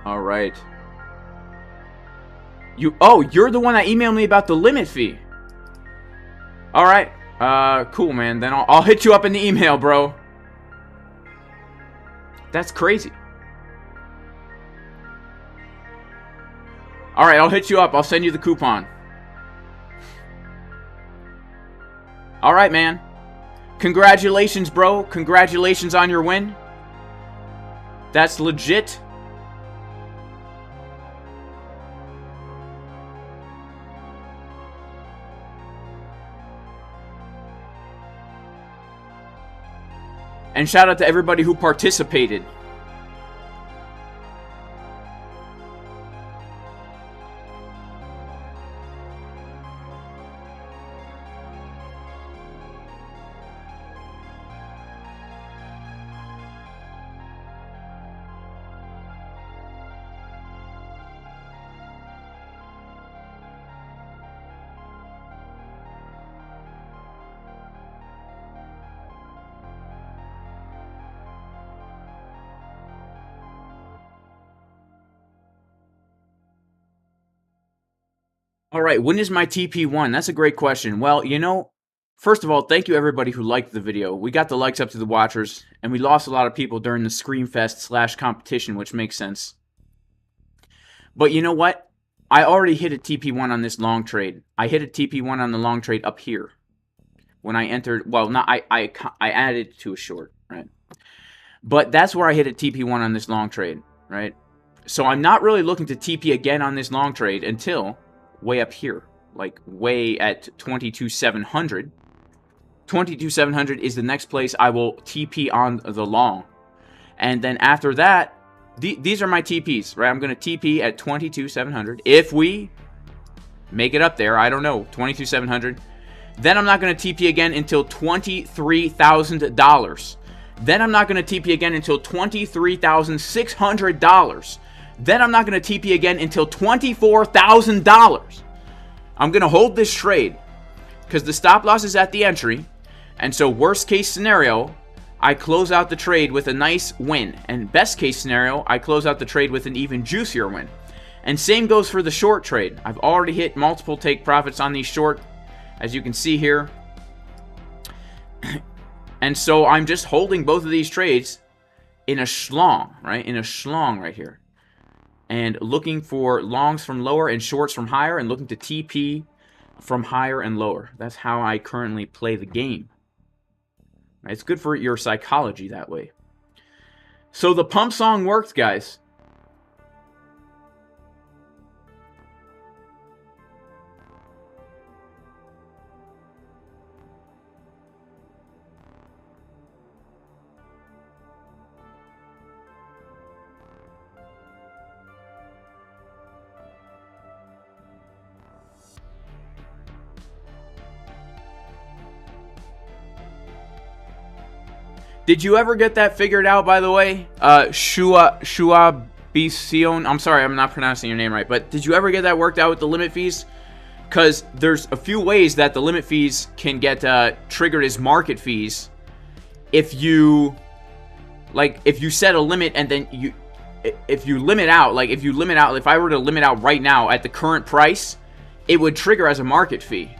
All right. You're the one that emailed me about the limit fee. All right. Cool, man. Then I'll hit you up in the email, bro. That's crazy. All right, I'll hit you up. I'll send you the coupon. All right, man. Congratulations, bro. Congratulations on your win. That's legit. And shout out to everybody who participated. All right, when is my TP1? That's a great question. Well, you know, first of all, thank you everybody who liked the video. We got the likes up to the watchers, and we lost a lot of people during the Screamfest / competition, which makes sense. But you know what? I already hit a TP1 on this long trade. I hit a TP1 on the long trade up here. When I entered, well, not I added to a short, right? But that's where I hit a TP1 on this long trade, right? So I'm not really looking to TP again on this long trade until way up here, like way at 22,700. 22,700 is the next place I will TP on the long. And then after that, these are my TPs, right? I'm going to TP at 22,700. If we make it up there, I don't know, 22,700. Then I'm not going to TP again until $23,000. Then I'm not going to TP again until $23,600. Then I'm not going to TP again until $24,000. I'm going to hold this trade because the stop loss is at the entry. And so worst case scenario, I close out the trade with a nice win. And best case scenario, I close out the trade with an even juicier win. And same goes for the short trade. I've already hit multiple take profits on these short, as you can see here. And so I'm just holding both of these trades in a schlong, right? In a schlong right here. And looking for longs from lower and shorts from higher, and looking to TP from higher and lower. That's how I currently play the game. It's good for your psychology that way. So the pump song worked, guys. Did you ever get that figured out, by the way? Shua Bision. I'm sorry, I'm not pronouncing your name right. But did you ever get that worked out with the limit fees? Because there's a few ways that the limit fees can get triggered as market fees. If you set a limit and then if you limit out, if I were to limit out right now at the current price, it would trigger as a market fee.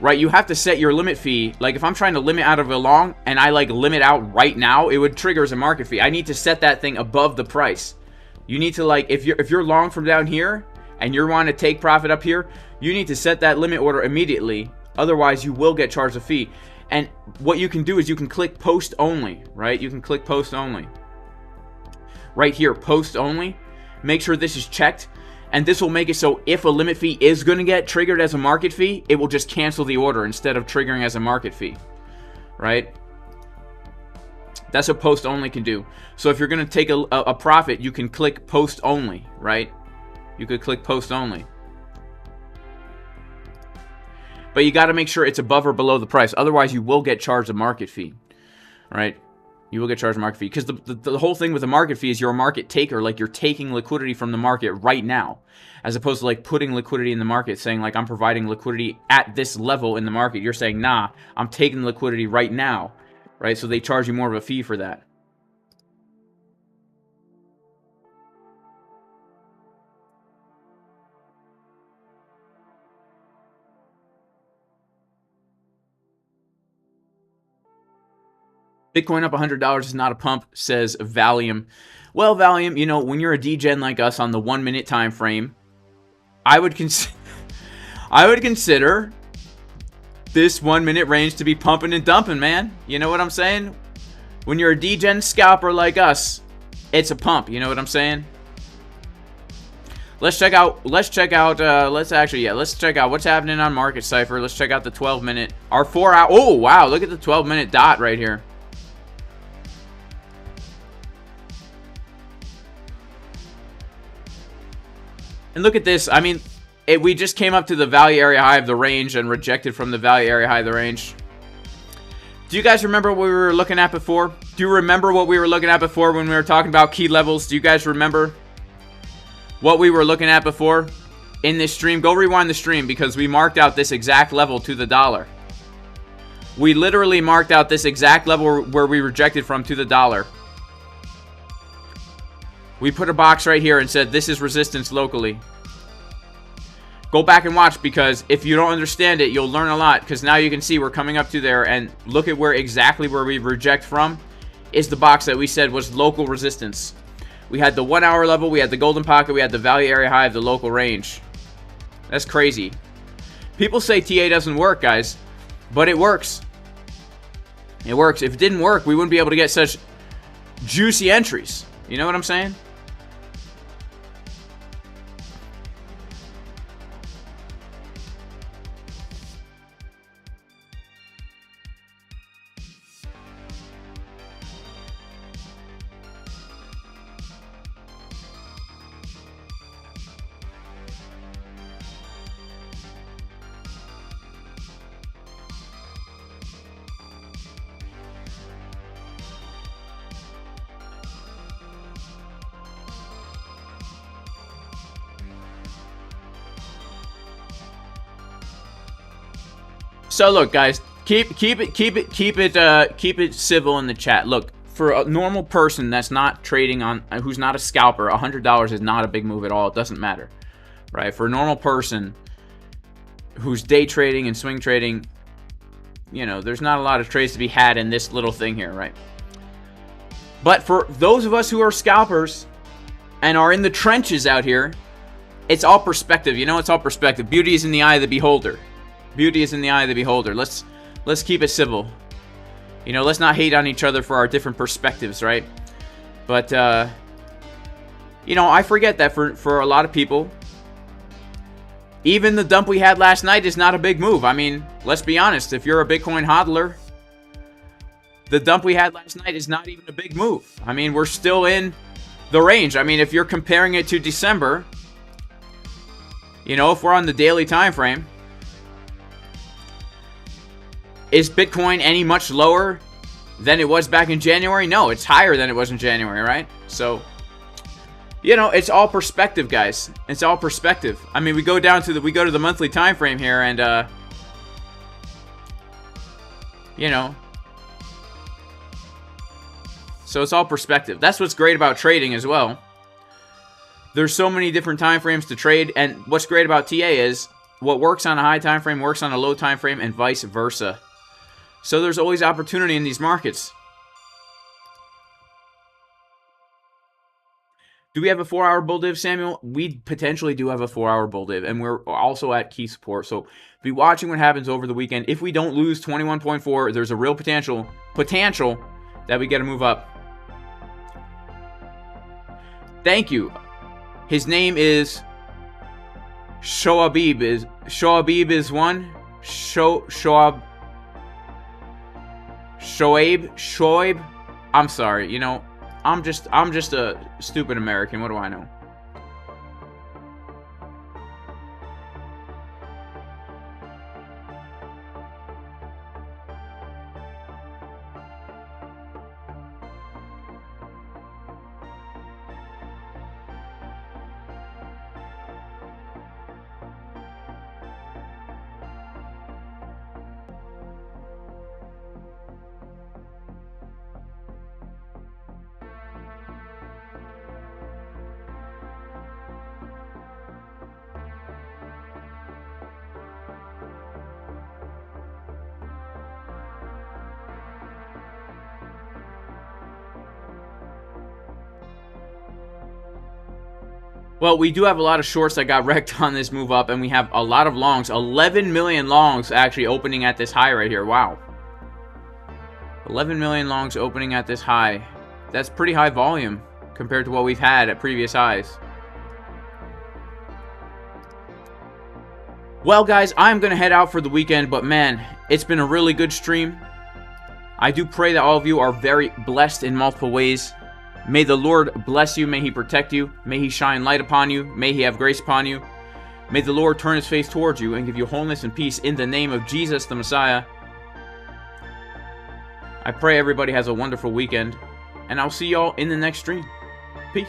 Right, you have to set your limit fee. Like if I'm trying to limit out of a long and I limit out right now, it would trigger as a market fee. I need to set that thing above the price. You need to if you're long from down here and you're wanting to take profit up here, you need to set that limit order immediately. Otherwise, you will get charged a fee. And what you can do is you can click post only, right? You can click post only. Right here, post only. Make sure this is checked. And this will make it so if a limit fee is going to get triggered as a market fee, it will just cancel the order instead of triggering as a market fee, right? That's what post only can do. So if you're going to take a profit, you can click post only, right? You could click post only. But you got to make sure it's above or below the price. Otherwise, you will get charged a market fee, right? You will get charged a market fee. Because the whole thing with a market fee is you're a market taker. Like, you're taking liquidity from the market right now. As opposed to, putting liquidity in the market, saying, I'm providing liquidity at this level in the market. You're saying, nah, I'm taking liquidity right now. Right? So they charge you more of a fee for that. Bitcoin up $100 is not a pump, says Valium. Well, Valium, you know, when you're a degen like us on the 1 minute time frame, I would consider this 1 minute range to be pumping and dumping, man. You know what I'm saying? When you're a degen scalper like us, it's a pump. You know what I'm saying? Let's check out what's happening on Market Cipher. Let's check out the 12 minute, our 4 hour. Oh, wow, look at the 12 minute dot right here. And look at this. I mean, we just came up to the value area high of the range and rejected from the value area high of the range. Do you guys remember what we were looking at before? Do you remember what we were looking at before when we were talking about key levels? Do you guys remember what we were looking at before in this stream? Go rewind the stream because we marked out this exact level to the dollar. We literally marked out this exact level where we rejected from to the dollar. We put a box right here and said this is resistance locally. Go back and watch, because if you don't understand it, you'll learn a lot, because now you can see we're coming up to there, and look at where exactly where we reject from is the box that we said was local resistance. We had the 1 hour level, we had the golden pocket, we had the value area high of the local range. That's crazy. People say TA doesn't work, guys, but it works. It works. If it didn't work, we wouldn't be able to get such juicy entries. You know what I'm saying? So look, guys, keep it civil in the chat. Look, for a normal person that's not trading on, who's not a scalper, $100 is not a big move at all. It doesn't matter, right? For a normal person who's day trading and swing trading, you know, there's not a lot of trades to be had in this little thing here, right? But for those of us who are scalpers and are in the trenches out here, it's all perspective. You know, it's all perspective. Beauty is in the eye of the beholder. Beauty is in the eye of the beholder. Let's keep it civil. You know, let's not hate on each other for our different perspectives, right? But, you know, I forget that for a lot of people, even the dump we had last night is not a big move. I mean, let's be honest. If you're a Bitcoin hodler, the dump we had last night is not even a big move. I mean, we're still in the range. I mean, if you're comparing it to December, you know, if we're on the daily time frame, is Bitcoin any much lower than it was back in January? No, it's higher than it was in January, right? So, you know, it's all perspective, guys. It's all perspective. I mean, we go to the monthly time frame here, and you know, so it's all perspective. That's what's great about trading as well. There's so many different time frames to trade, and what's great about TA is what works on a high time frame works on a low time frame, and vice versa. So there's always opportunity in these markets. Do we have a 4-hour bull div, Samuel? We potentially do have a 4-hour bull div, and we're also at key support. So be watching what happens over the weekend. If we don't lose 21.4, there's a real potential that we get a move up. Thank you. His name is Shoaib. Shoaib is one. Shoaib. I'm sorry. You know, I'm just a stupid American. What do I know? Well, we do have a lot of shorts that got wrecked on this move up, and we have a lot of longs. 11 million longs actually opening at this high right here. Wow. 11 million longs opening at this high. That's pretty high volume compared to what we've had at previous highs. Well, guys, I'm going to head out for the weekend, but man, it's been a really good stream. I do pray that all of you are very blessed in multiple ways. May the Lord bless you. May he protect you. May he shine light upon you. May he have grace upon you. May the Lord turn his face towards you and give you wholeness and peace in the name of Jesus the Messiah. I pray everybody has a wonderful weekend, and I'll see y'all in the next stream. Peace.